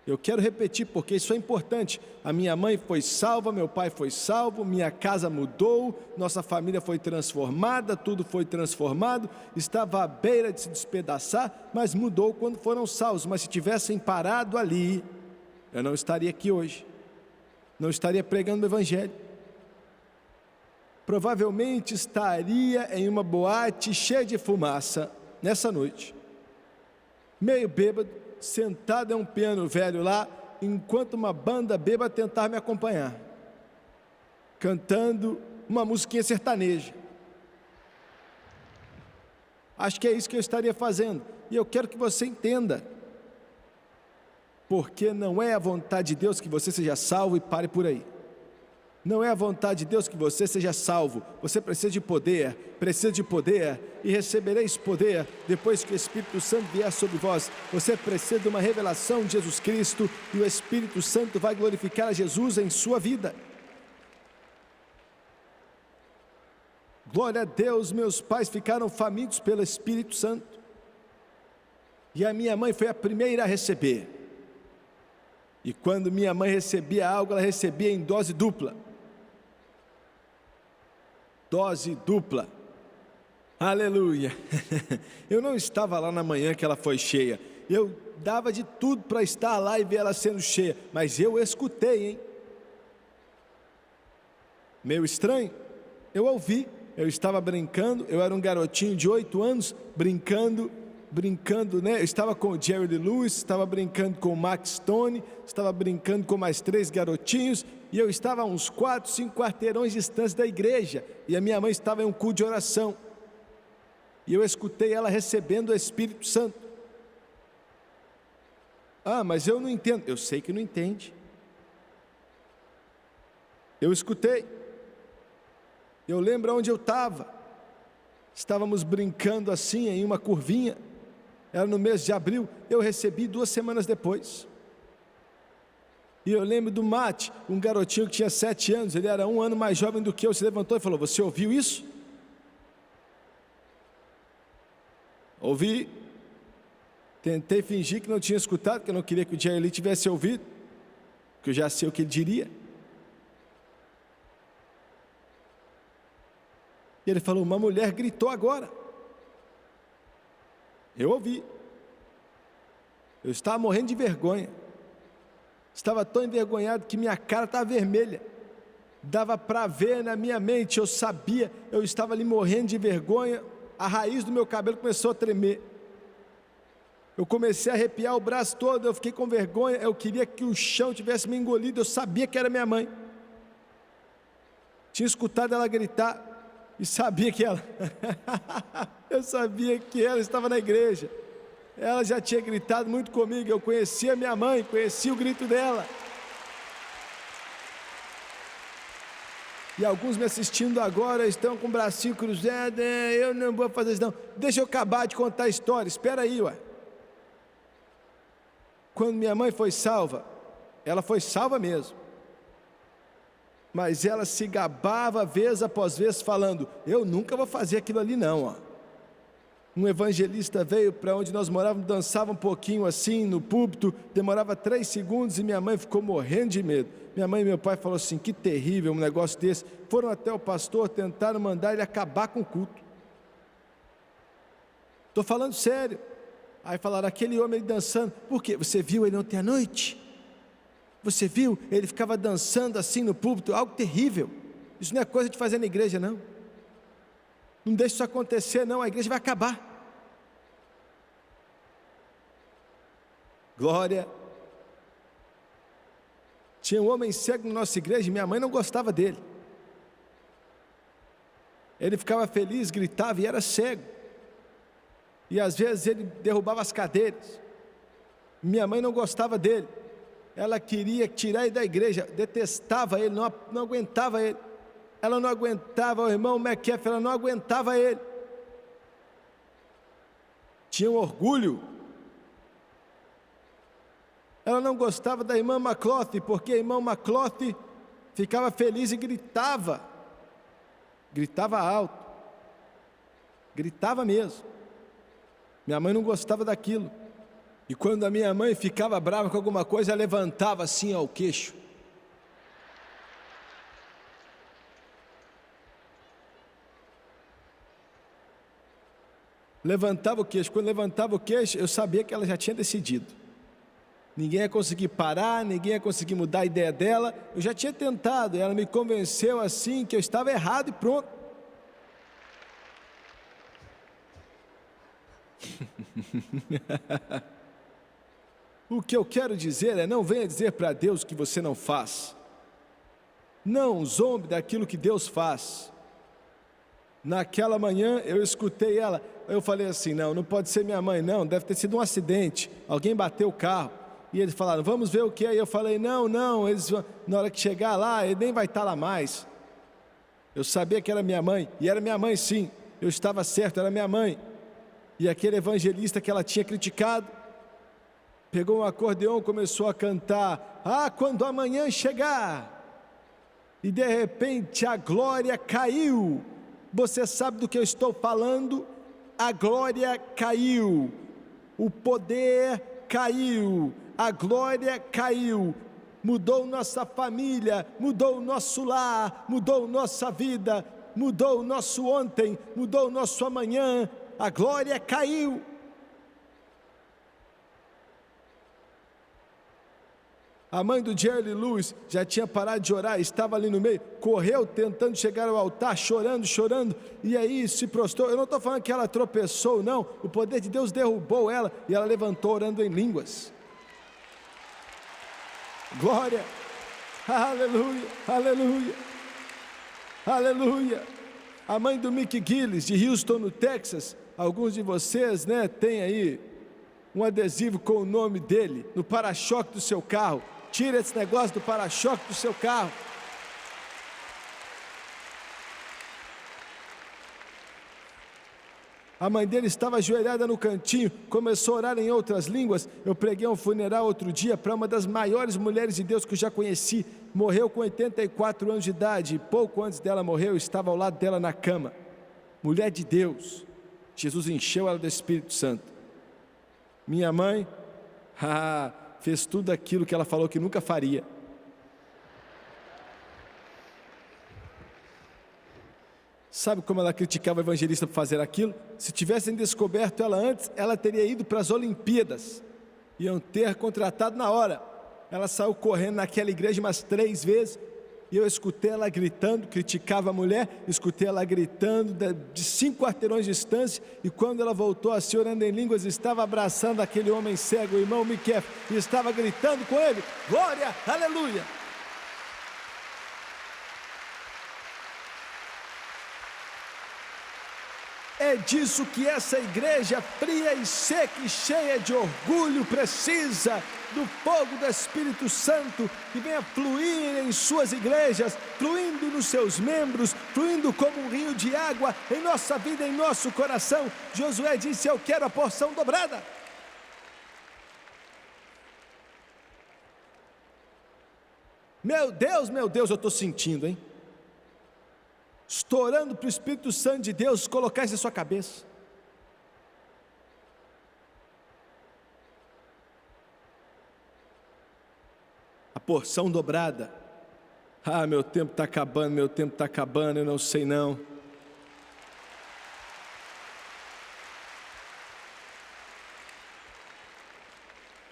Eu quero repetir, porque isso é importante. A minha mãe foi salva, meu pai foi salvo, minha casa mudou, nossa família foi transformada, tudo foi transformado, estava à beira de se despedaçar, mas mudou quando foram salvos. Mas se tivessem parado ali, eu não estaria aqui hoje. Não estaria pregando o Evangelho. Provavelmente estaria em uma boate cheia de fumaça nessa noite, meio bêbado, sentado em um piano velho lá, enquanto uma banda bêbada tentava me acompanhar, cantando uma musiquinha sertaneja. Acho que é isso que eu estaria fazendo, e eu quero que você entenda, porque não é a vontade de Deus que você seja salvo e pare por aí. Não é a vontade de Deus que você seja salvo. Você precisa de poder, e recebereis poder depois que o Espírito Santo vier sobre vós. Você precisa de uma revelação de Jesus Cristo, e o Espírito Santo vai glorificar a Jesus em sua vida. Glória a Deus, meus pais ficaram famintos pelo Espírito Santo, e a minha mãe foi a primeira a receber. E quando minha mãe recebia algo, ela recebia em dose dupla. Dose dupla. Aleluia. Eu não estava lá na manhã que ela foi cheia. Eu dava de tudo para estar lá e ver ela sendo cheia. Mas eu escutei, Meio estranho? Eu ouvi, eu estava brincando, eu era um garotinho de 8 anos, brincando, né? Eu estava com o Jerry Lee Lewis, estava brincando com o Max Stone, estava brincando com mais 3 garotinhos, e eu estava a uns 4, 5 quarteirões de distância da igreja, e a minha mãe estava em um culto de oração, e eu escutei ela recebendo o Espírito Santo. Ah, mas eu não entendo. Eu sei que não entende. Eu escutei. Eu lembro onde eu estava. Estávamos brincando assim em uma curvinha. Era no mês de abril. Eu recebi 2 semanas depois. E eu lembro do Mate, um garotinho que tinha 7 anos. Ele era 1 ano mais jovem do que eu. Se levantou e falou: você ouviu isso? Ouvi. Tentei fingir que não tinha escutado, que eu não queria que o Jerry Lee tivesse ouvido, porque eu já sei o que ele diria. E ele falou: uma mulher gritou agora. Eu ouvi. Eu estava morrendo de vergonha. Estava tão envergonhado que minha cara estava vermelha. Dava para ver na minha mente, eu sabia, eu estava ali morrendo de vergonha, a raiz do meu cabelo começou a tremer. Eu comecei a arrepiar o braço todo, eu fiquei com vergonha, eu queria que o chão tivesse me engolido, eu sabia que era minha mãe. Tinha escutado ela gritar e sabia que ela... eu sabia que ela estava na igreja. Ela já tinha gritado muito comigo, eu conhecia minha mãe, conhecia o grito dela. E alguns me assistindo agora estão com o bracinho cruzado, eu não vou fazer isso não. Deixa eu acabar de contar a história, espera aí, ué. Quando minha mãe foi salva, ela foi salva mesmo, mas ela se gabava vez após vez falando: eu nunca vou fazer aquilo ali não, ó. Um evangelista veio para onde nós morávamos, dançava um pouquinho assim no púlpito, demorava 3 segundos e minha mãe ficou morrendo de medo. Minha mãe e meu pai falaram assim: que terrível um negócio desse. Foram até o pastor, tentaram mandar ele acabar com o culto. Estou falando sério. Aí falaram: aquele homem ele dançando, por quê? Você viu ele ontem à noite? Você viu? Ele ficava dançando assim no púlpito, algo terrível. Isso não é coisa de fazer na igreja não. Não deixe isso acontecer não, a igreja vai acabar. Glória. Tinha um homem cego na nossa igreja e minha mãe não gostava dele. Ele ficava feliz, gritava e era cego. E às vezes ele derrubava as cadeiras. Minha mãe não gostava dele. Ela queria tirar ele da igreja, detestava ele, não aguentava ele. Ela não aguentava o irmão McKeff, ela não aguentava ele. Tinha um orgulho. Ela não gostava da irmã McCloth, porque a irmã McCloth ficava feliz e gritava. Gritava alto. Gritava mesmo. Minha mãe não gostava daquilo. E quando a minha mãe ficava brava com alguma coisa, ela levantava assim ao queixo. Levantava o queixo. Quando levantava o queixo, eu sabia que ela já tinha decidido. Ninguém ia conseguir parar, ninguém ia conseguir mudar a ideia dela. Eu já tinha tentado, e ela me convenceu assim que eu estava errado e pronto. O que eu quero dizer é: não venha dizer para Deus que você não faz. Não zombe daquilo que Deus faz. Naquela manhã eu escutei ela, eu falei assim: não pode ser minha mãe não, deve ter sido um acidente, alguém bateu o carro. E eles falaram: vamos ver o que é. E eu falei: não, eles vão, na hora que chegar lá, ele nem vai estar lá mais. Eu sabia que era minha mãe, e era minha mãe sim, eu estava certo, era minha mãe. E aquele evangelista que ela tinha criticado, pegou um acordeão, começou a cantar: ah, quando amanhã chegar. E de repente a glória caiu. Você sabe do que eu estou falando? A glória caiu, o poder caiu, a glória caiu. Mudou nossa família, mudou o nosso lar, mudou nossa vida, mudou o nosso ontem, mudou o nosso amanhã. A glória caiu. A mãe do Jerry Lewis já tinha parado de orar, estava ali no meio, correu tentando chegar ao altar, chorando, e aí se prostrou. Eu não estou falando que ela tropeçou, não. O poder de Deus derrubou ela e ela levantou orando em línguas. Glória, aleluia, aleluia, aleluia. A mãe do Mick Gillis, de Houston, no Texas, alguns de vocês, tem aí um adesivo com o nome dele no para-choque do seu carro. Tira esse negócio do para-choque do seu carro. A mãe dele estava ajoelhada no cantinho, começou a orar em outras línguas. Eu preguei um funeral outro dia para uma das maiores mulheres de Deus que eu já conheci. Morreu com 84 anos de idade, e pouco antes dela morrer, eu estava ao lado dela na cama. Mulher de Deus. Jesus encheu ela do Espírito Santo. Minha mãe, fez tudo aquilo que ela falou que nunca faria. Sabe como ela criticava o evangelista por fazer aquilo? Se tivessem descoberto ela antes, ela teria ido para as Olimpíadas. Iam ter contratado na hora. Ela saiu correndo naquela igreja umas 3 vezes. E eu escutei ela gritando, criticava a mulher, escutei ela gritando de 5 quarteirões de distância, e quando ela voltou assim, orando em línguas, estava abraçando aquele homem cego, o irmão Miquel, e estava gritando com ele, glória, aleluia. É disso que essa igreja fria e seca e cheia de orgulho precisa, do fogo do Espírito Santo, que venha fluir em suas igrejas, fluindo nos seus membros, fluindo como um rio de água em nossa vida, em nosso coração. Josué disse, eu quero a porção dobrada. Meu Deus, eu estou sentindo, hein? Estourando para o Espírito Santo de Deus colocar isso na sua cabeça. A porção dobrada. Meu tempo está acabando, eu não sei não.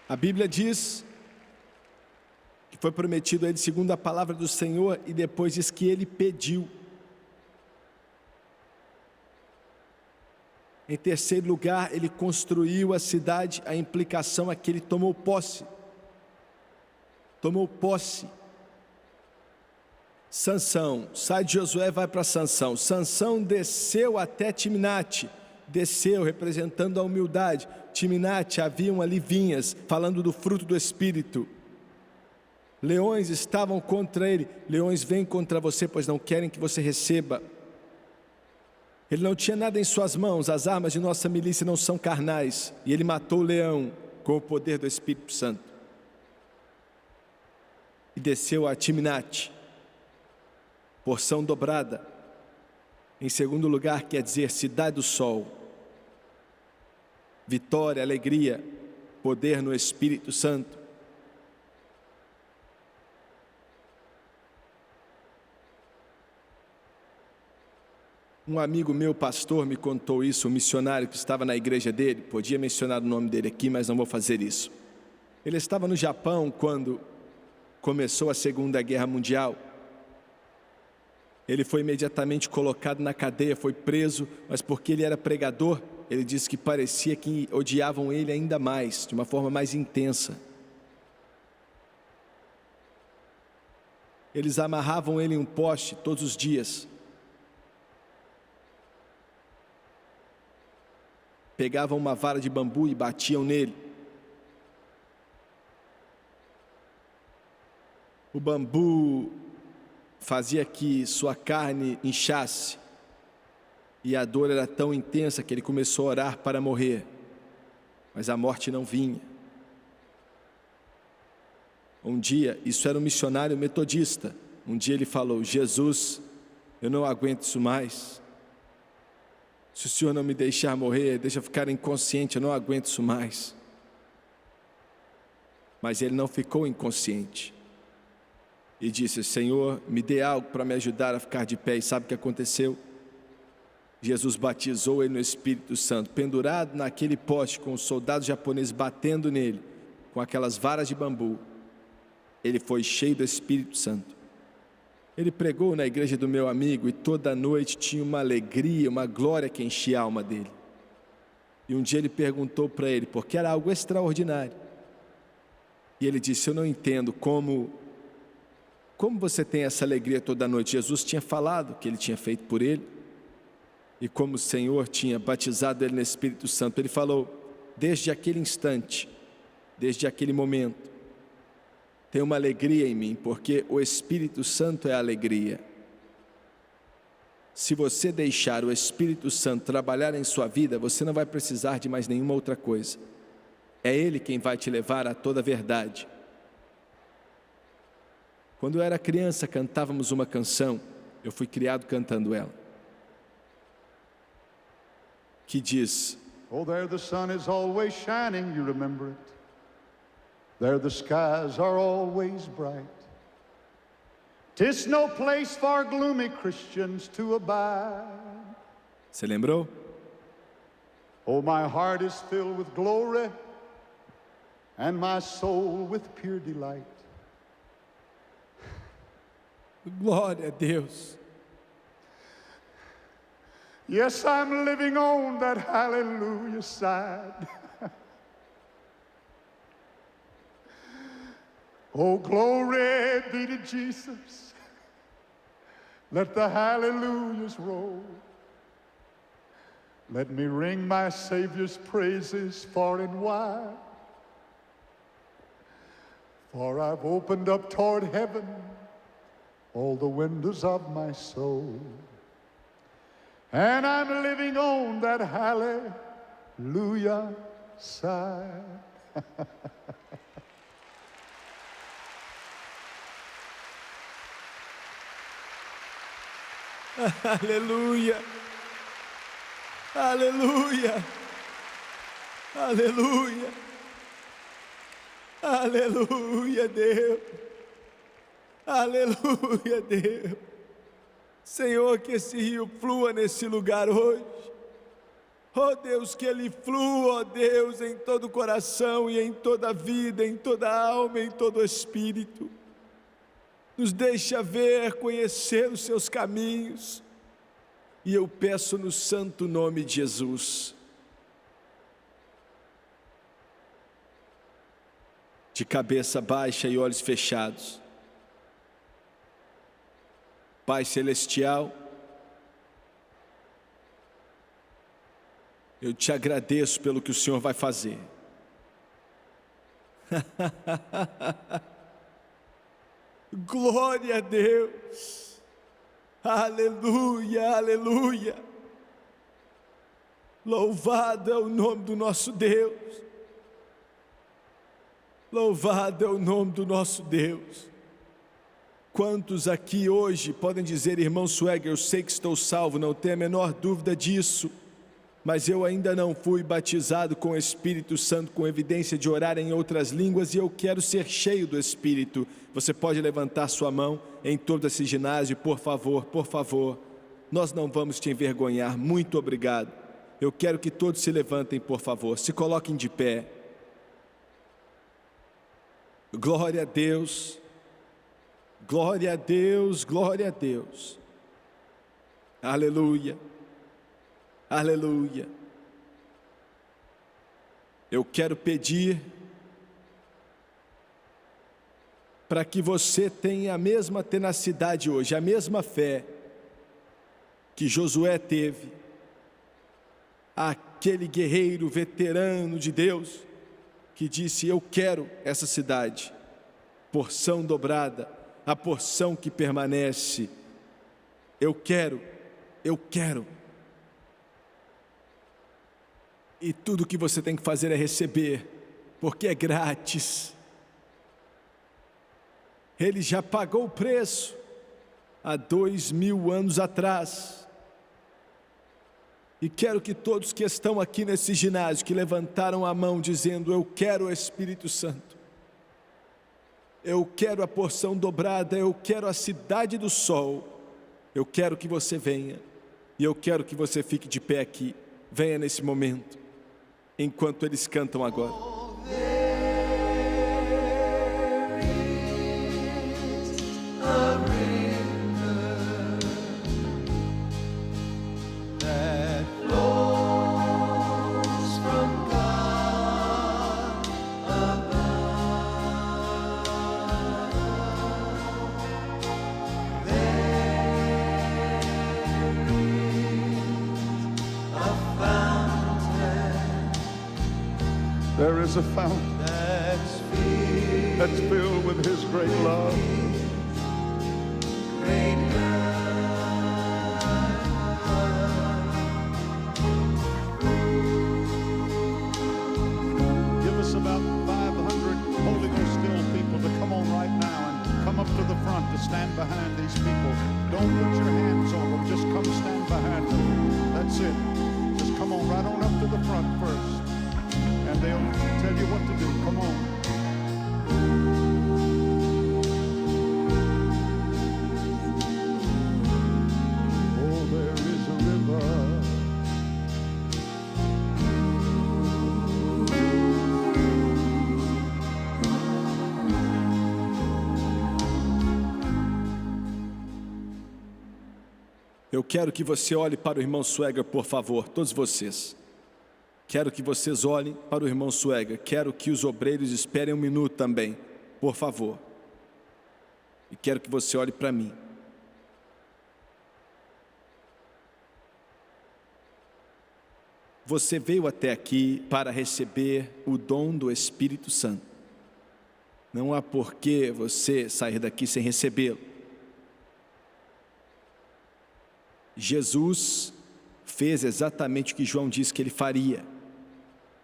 A Bíblia diz que foi prometido a ele segundo a palavra do Senhor, e depois diz que ele pediu. Em terceiro lugar, ele construiu a cidade, a implicação é que ele tomou posse. Tomou posse. Sansão, sai de Josué, vai para Sansão. Sansão desceu até Timnate, desceu representando a humildade. Timnate, haviam ali vinhas, falando do fruto do Espírito. Leões estavam contra ele, leões vêm contra você, pois não querem que você receba. Ele não tinha nada em suas mãos, as armas de nossa milícia não são carnais, e ele matou o leão com o poder do Espírito Santo. E desceu a Timnate, porção dobrada. Em segundo lugar, quer dizer cidade do sol, vitória, alegria, poder no Espírito Santo. Um amigo meu, pastor, me contou isso, um missionário que estava na igreja dele, podia mencionar o nome dele aqui, mas não vou fazer isso. Ele estava no Japão quando começou a Segunda Guerra Mundial. Ele foi imediatamente colocado na cadeia, foi preso, mas porque ele era pregador, ele disse que parecia que odiavam ele ainda mais, de uma forma mais intensa. Eles amarravam ele em um poste todos os dias. Pegavam uma vara de bambu e batiam nele. O bambu fazia que sua carne inchasse, e a dor era tão intensa que ele começou a orar para morrer, mas a morte não vinha. Um dia, isso era um missionário metodista, um dia ele falou, Jesus, eu não aguento isso mais. Se o Senhor não me deixar morrer, deixa eu ficar inconsciente, eu não aguento isso mais. Mas ele não ficou inconsciente. E disse, Senhor, me dê algo para me ajudar a ficar de pé. E sabe o que aconteceu? Jesus batizou ele no Espírito Santo, pendurado naquele poste com os soldados japoneses batendo nele, com aquelas varas de bambu. ele foi cheio do Espírito Santo. Ele pregou na igreja do meu amigo e toda noite tinha uma alegria, uma glória que enchia a alma dele. E um dia ele perguntou para ele, porque era algo extraordinário. E ele disse: eu não entendo como você tem essa alegria toda noite. Jesus tinha falado que ele tinha feito por ele, e como o Senhor tinha batizado ele no Espírito Santo. Ele falou: desde aquele instante, desde aquele momento, tem uma alegria em mim, porque o Espírito Santo é a alegria. Se você deixar o Espírito Santo trabalhar em sua vida, você não vai precisar de mais nenhuma outra coisa. É Ele quem vai te levar a toda a verdade. Quando eu era criança, cantávamos uma canção, eu fui criado cantando ela, que diz: Oh, there the sun is always shining, you remember it. There the skies are always bright. 'Tis no place for gloomy Christians to abide. Você lembrou? Oh, my heart is filled with glory, and my soul with pure delight. Glória a Deus. Yes, I'm living on that hallelujah side. Oh, glory be to Jesus. Let the hallelujahs roll. Let me ring my Savior's praises far and wide. For I've opened up toward heaven all the windows of my soul. And I'm living on that hallelujah side. Aleluia, aleluia, aleluia, aleluia, Deus, aleluia, Deus. Senhor, que esse rio flua nesse lugar hoje. Oh Deus, que ele flua, oh Deus, em todo o coração e em toda a vida, em toda a alma, em todo o espírito. Nos deixa ver, conhecer os seus caminhos. E eu peço no santo nome de Jesus, de cabeça baixa e olhos fechados. Pai Celestial, eu te agradeço pelo que o Senhor vai fazer. Glória a Deus, aleluia, aleluia, louvado é o nome do nosso Deus, louvado é o nome do nosso Deus. Quantos aqui hoje podem dizer: irmão Swagger, eu sei que estou salvo, não tenho a menor dúvida disso, mas eu ainda não fui batizado com o Espírito Santo, com evidência de orar em outras línguas, e eu quero ser cheio do Espírito. Você pode levantar sua mão em todo esse ginásio, por favor, nós não vamos te envergonhar, muito obrigado. Eu quero que todos se levantem, por favor, se coloquem de pé. Glória a Deus, glória a Deus, glória a Deus, aleluia. Aleluia. Eu quero pedir para que você tenha a mesma tenacidade hoje, a mesma fé que Josué teve, aquele guerreiro veterano de Deus, que disse: eu quero essa cidade, porção dobrada, a porção que permanece, eu quero. E tudo que você tem que fazer é receber, porque é grátis. Ele já pagou o preço há 2000 anos atrás. E quero que todos que estão aqui nesse ginásio, que levantaram a mão dizendo: eu quero o Espírito Santo, eu quero a porção dobrada, eu quero a cidade do sol, eu quero que você venha, e eu quero que você fique de pé aqui. Venha nesse momento, enquanto eles cantam agora. There is a fountain that's filled with His great love. Give us about 500 Holy Ghost filled people to come on right now and come up to the front to stand behind these people. Don't put your hands on them, just come stand behind them. That's it. Just come on right on up to the front first, and they'll tell you what to do. Come on. Oh, there is a river. Eu quero que você olhe para o irmão Swagger, por favor, todos vocês. Quero que vocês olhem para o irmão Swagger. Quero que os obreiros esperem um minuto também, por favor. E quero que você olhe para mim. Você veio até aqui para receber o dom do Espírito Santo. Não há por que você sair daqui sem recebê-lo. Jesus fez exatamente o que João disse que ele faria.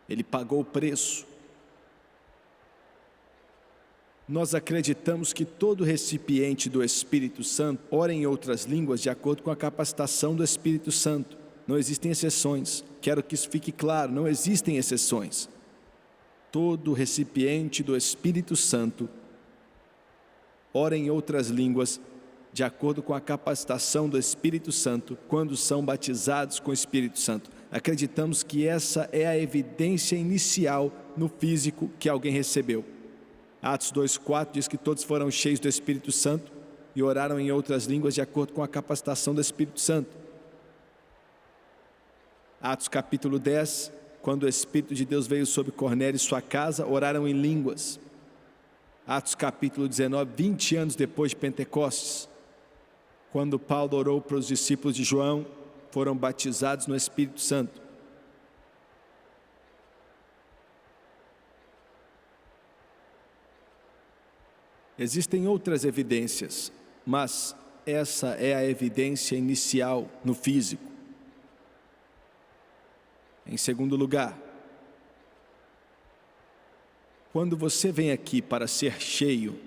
Ele pagou o preço. Nós acreditamos que todo recipiente do Espírito Santo ora em outras línguas de acordo com a capacitação do Espírito Santo. Não existem exceções. Quero que isso fique claro, não existem exceções. Todo recipiente do Espírito Santo ora em outras línguas de acordo com a capacitação do Espírito Santo, quando são batizados com o Espírito Santo. Acreditamos que essa é a evidência inicial no físico que alguém recebeu. Atos 2,4 diz que todos foram cheios do Espírito Santo e oraram em outras línguas de acordo com a capacitação do Espírito Santo. Atos capítulo 10, quando o Espírito de Deus veio sobre Cornélio e sua casa, oraram em línguas. Atos capítulo 19, 20 anos depois de Pentecostes, quando Paulo orou para os discípulos de João, foram batizados no Espírito Santo. Existem outras evidências, mas essa é a evidência inicial no físico. Em segundo lugar, quando você vem aqui para ser cheio,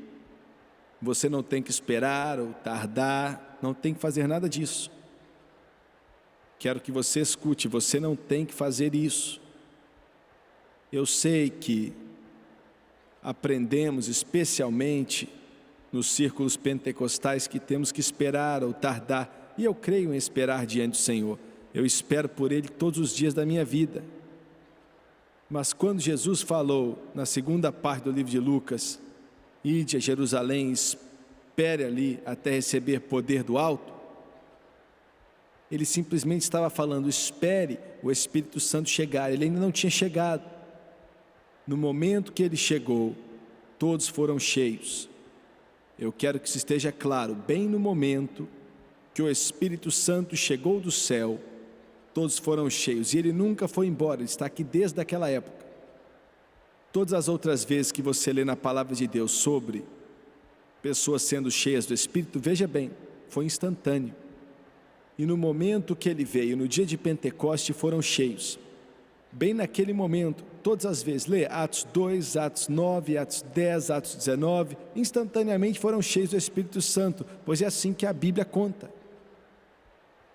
você não tem que esperar ou tardar, não tem que fazer nada disso. Quero que você escute, você não tem que fazer isso. Eu sei que aprendemos, especialmente nos círculos pentecostais, que temos que esperar ou tardar, e eu creio em esperar diante do Senhor. Eu espero por Ele todos os dias da minha vida. Mas quando Jesus falou, na segunda parte do livro de Lucas, ide a Jerusalém, espere ali até receber poder do alto, Ele simplesmente estava falando, espere o Espírito Santo chegar. Ele ainda não tinha chegado. No momento que Ele chegou, todos foram cheios. Eu quero que isso esteja claro, bem no momento que o Espírito Santo chegou do céu, todos foram cheios, e Ele nunca foi embora, Ele está aqui desde aquela época. Todas as outras vezes que você lê na palavra de Deus sobre pessoas sendo cheias do Espírito, veja bem, foi instantâneo. E no momento que Ele veio, no dia de Pentecoste, foram cheios. Bem naquele momento, todas as vezes, lê Atos 2, Atos 9, Atos 10, Atos 19, instantaneamente foram cheios do Espírito Santo, pois é assim que a Bíblia conta.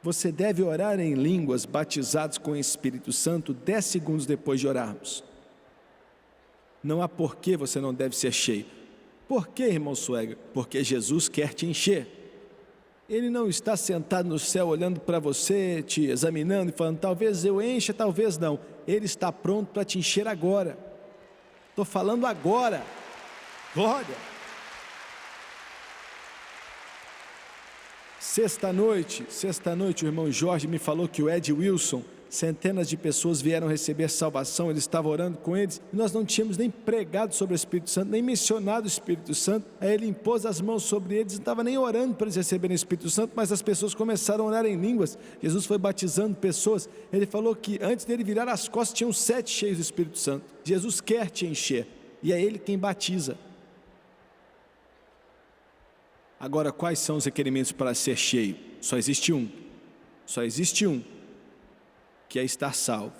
Você deve orar em línguas batizados com o Espírito Santo 10 segundos depois de orarmos. Não há por que você não deve ser cheio. Por que, irmão Swagger? Porque Jesus quer te encher. Ele não está sentado no céu olhando para você, te examinando e falando, talvez eu encha, talvez não. Ele está pronto para te encher agora. Estou falando agora. Glória! Sexta-noite, o irmão Jorge me falou que o Ed Wilson centenas de pessoas vieram receber salvação, ele estava orando com eles, e nós não tínhamos nem pregado sobre o Espírito Santo, nem mencionado o Espírito Santo. Aí ele impôs as mãos sobre eles, não estava nem orando para eles receberem o Espírito Santo, mas as pessoas começaram a orar em línguas. Jesus foi batizando pessoas. Ele falou que antes dele virar as costas, tinham 7 cheios do Espírito Santo. Jesus quer te encher, e é ele quem batiza. Agora, quais são os requerimentos para ser cheio? Só existe um, que é estar salvo.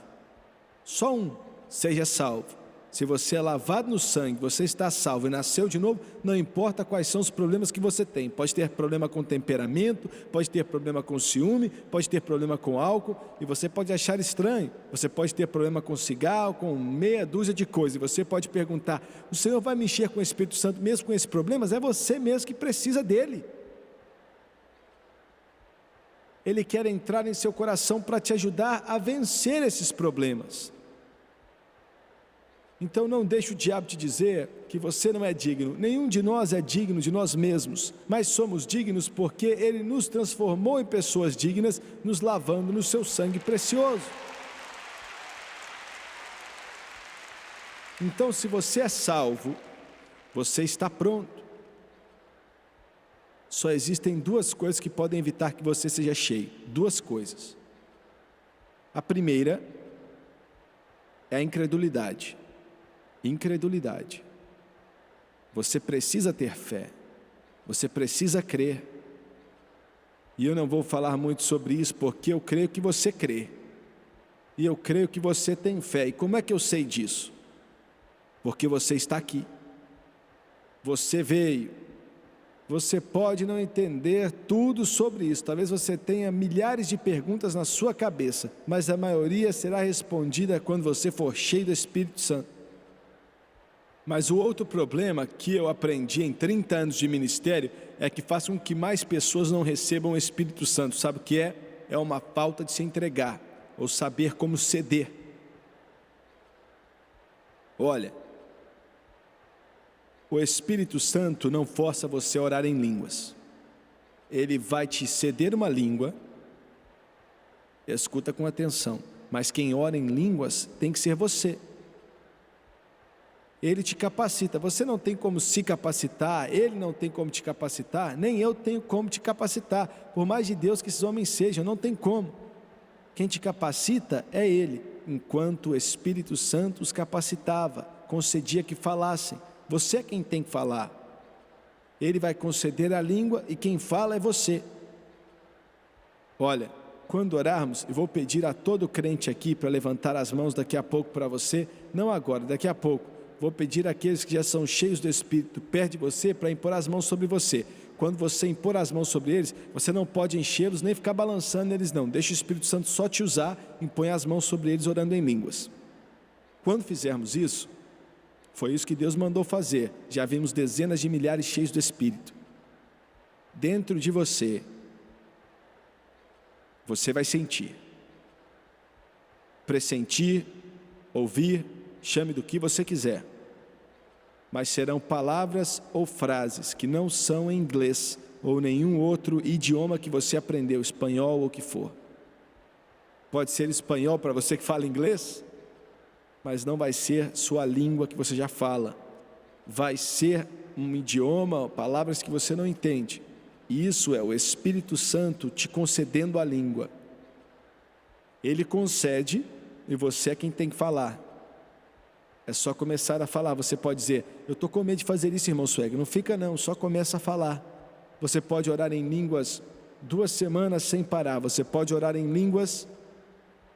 Só um: seja salvo. Se você é lavado no sangue, você está salvo e nasceu de novo, não importa quais são os problemas que você tem. Pode ter problema com temperamento, pode ter problema com ciúme, pode ter problema com álcool, e você pode achar estranho. Você pode ter problema com cigarro, com meia dúzia de coisas, e você pode perguntar: o Senhor vai me encher com o Espírito Santo mesmo com esses problemas? É você mesmo que precisa dele. Ele quer entrar em seu coração para te ajudar a vencer esses problemas. Então não deixe o diabo te dizer que você não é digno. Nenhum de nós é digno de nós mesmos, mas somos dignos porque ele nos transformou em pessoas dignas, nos lavando no seu sangue precioso. Então, se você é salvo, você está pronto. Só existem 2 coisas que podem evitar que você seja cheio. 2 coisas. A primeira é a incredulidade. Incredulidade. Você precisa ter fé. Você precisa crer. E eu não vou falar muito sobre isso, porque eu creio que você crê. E eu creio que você tem fé. E como é que eu sei disso? Porque você está aqui. Você veio. Você pode não entender tudo sobre isso. Talvez você tenha milhares de perguntas na sua cabeça, mas a maioria será respondida quando você for cheio do Espírito Santo. Mas o outro problema que eu aprendi em 30 anos de ministério é que faz com que mais pessoas não recebam o Espírito Santo. Sabe o que é? É uma falta de se entregar, ou saber como ceder. Olha, o Espírito Santo não força você a orar em línguas. Ele vai te ceder uma língua, escuta com atenção, mas quem ora em línguas tem que ser você. Ele te capacita. Você não tem como se capacitar, ele não tem como te capacitar, nem eu tenho como te capacitar. Por mais de Deus que esses homens sejam, não tem como. Quem te capacita é ele, enquanto o Espírito Santo os capacitava, concedia que falassem. Você é quem tem que falar. Ele vai conceder a língua e quem fala é você. Olha, quando orarmos, eu vou pedir a todo crente aqui para levantar as mãos daqui a pouco para você, não agora, daqui a pouco. Vou pedir àqueles que já são cheios do Espírito perto de você para impor as mãos sobre você. Quando você impor as mãos sobre eles, você não pode enchê-los nem ficar balançando neles não. Deixa o Espírito Santo só te usar, impõe as mãos sobre eles orando em línguas. Quando fizermos isso, foi isso que Deus mandou fazer. Já vimos dezenas de milhares cheios do Espírito. Dentro de você, você vai sentir, pressentir, ouvir, chame do que você quiser. Mas serão palavras ou frases que não são em inglês ou nenhum outro idioma que você aprendeu, espanhol ou o que for. Pode ser espanhol para você que fala inglês, mas não vai ser sua língua que você já fala. Vai ser um idioma, palavras que você não entende. E isso é o Espírito Santo te concedendo a língua. Ele concede e você é quem tem que falar. É só começar a falar. Você pode dizer: eu estou com medo de fazer isso, irmão Sweg. Não fica não, só começa a falar. Você pode orar em línguas 2 semanas sem parar. Você pode orar em línguas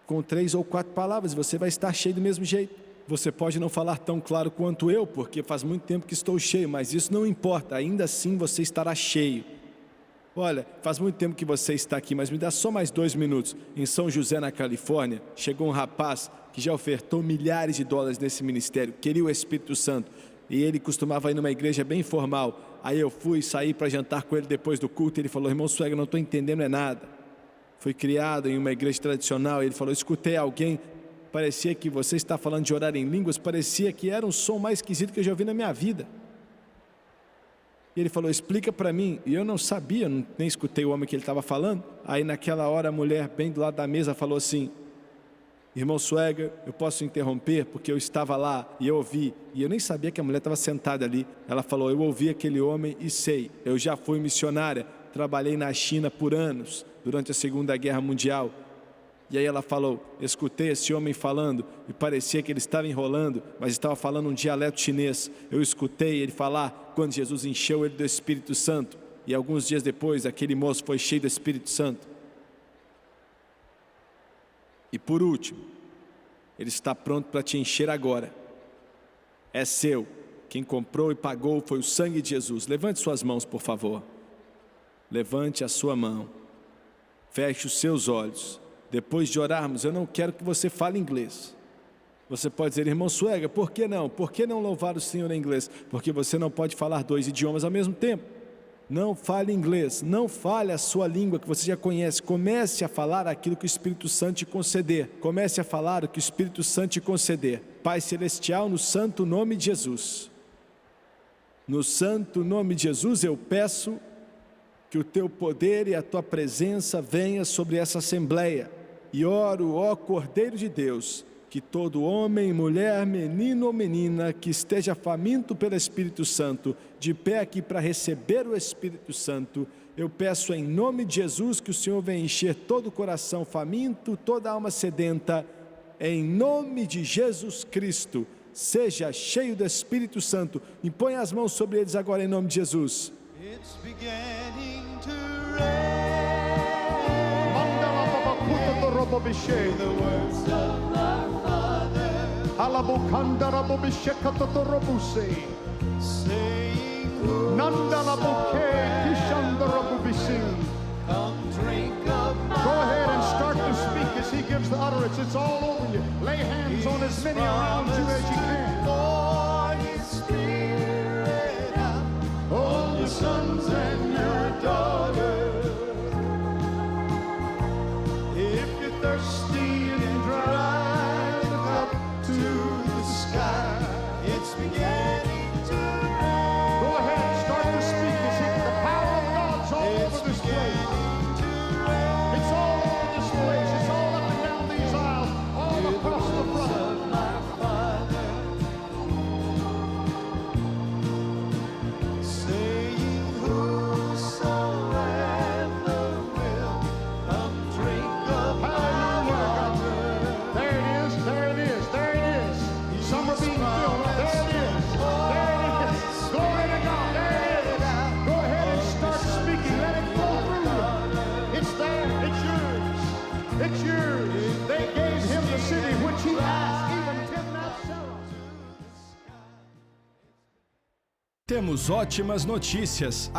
com 3 ou 4 palavras, você vai estar cheio do mesmo jeito. Você pode não falar tão claro quanto eu, porque faz muito tempo que estou cheio, mas isso não importa, ainda assim você estará cheio. Olha, faz muito tempo que você está aqui, mas me dá só mais 2 minutos. Em São José, na Califórnia, chegou um rapaz que já ofertou milhares de dólares nesse ministério, queria o Espírito Santo, e ele costumava ir numa igreja bem formal. Aí eu saí para jantar com ele depois do culto, e ele falou: irmão Sweg, não estou entendendo nada. Fui criado em uma igreja tradicional, e ele falou: escutei alguém, parecia que você está falando de orar em línguas, parecia que era um som mais esquisito que eu já ouvi na minha vida. E ele falou: explica para mim. E eu não sabia, nem escutei o homem que ele estava falando. Aí naquela hora a mulher bem do lado da mesa falou assim: Irmão Swagger, eu posso interromper porque eu estava lá e eu ouvi, e eu nem sabia que a mulher estava sentada ali. Ela falou, eu ouvi aquele homem e sei, eu já fui missionária, trabalhei na China por anos, durante a Segunda Guerra Mundial. E aí ela falou, escutei esse homem falando e parecia que ele estava enrolando, mas estava falando um dialeto chinês. Eu escutei ele falar quando Jesus encheu ele do Espírito Santo. E alguns dias depois, aquele moço foi cheio do Espírito Santo. E por último, ele está pronto para te encher agora. É seu. Quem comprou e pagou foi o sangue de Jesus. Levante suas mãos, por favor. Levante a sua mão. Feche os seus olhos. Depois de orarmos, eu não quero que você fale inglês. Você pode dizer, irmão Swagger, por que não? Por que não louvar o Senhor em inglês? Porque você não pode falar 2 idiomas ao mesmo tempo. Não fale inglês, não fale a sua língua que você já conhece. Comece a falar aquilo que o Espírito Santo te conceder. Comece a falar o que o Espírito Santo te conceder. Pai Celestial, no santo nome de Jesus. No santo nome de Jesus eu peço que o teu poder e a tua presença venha sobre essa assembleia. E oro, ó Cordeiro de Deus, que todo homem, mulher, menino ou menina que esteja faminto pelo Espírito Santo, de pé aqui para receber o Espírito Santo, eu peço em nome de Jesus que o Senhor venha encher todo o coração faminto, toda a alma sedenta, em nome de Jesus Cristo, seja cheio do Espírito Santo. Impõe as mãos sobre eles agora em nome de Jesus. It's beginning to rain. The words of our Father saying, come drink of my Go ahead and start to speak as he gives the utterance. It's all over you. Lay hands on as many around you as you can. Pour His Spirit out on your sons and your daughters. If you're thirsty and dry, look up to the sky. It's beginning to rain. Go ahead and start to speak as he, the power of God's all over this place. It's all over this place. It's all up and down these aisles, all across the front. It's yours. They gave him the city which he asked, even Timnath Serah. Temos ótimas notícias.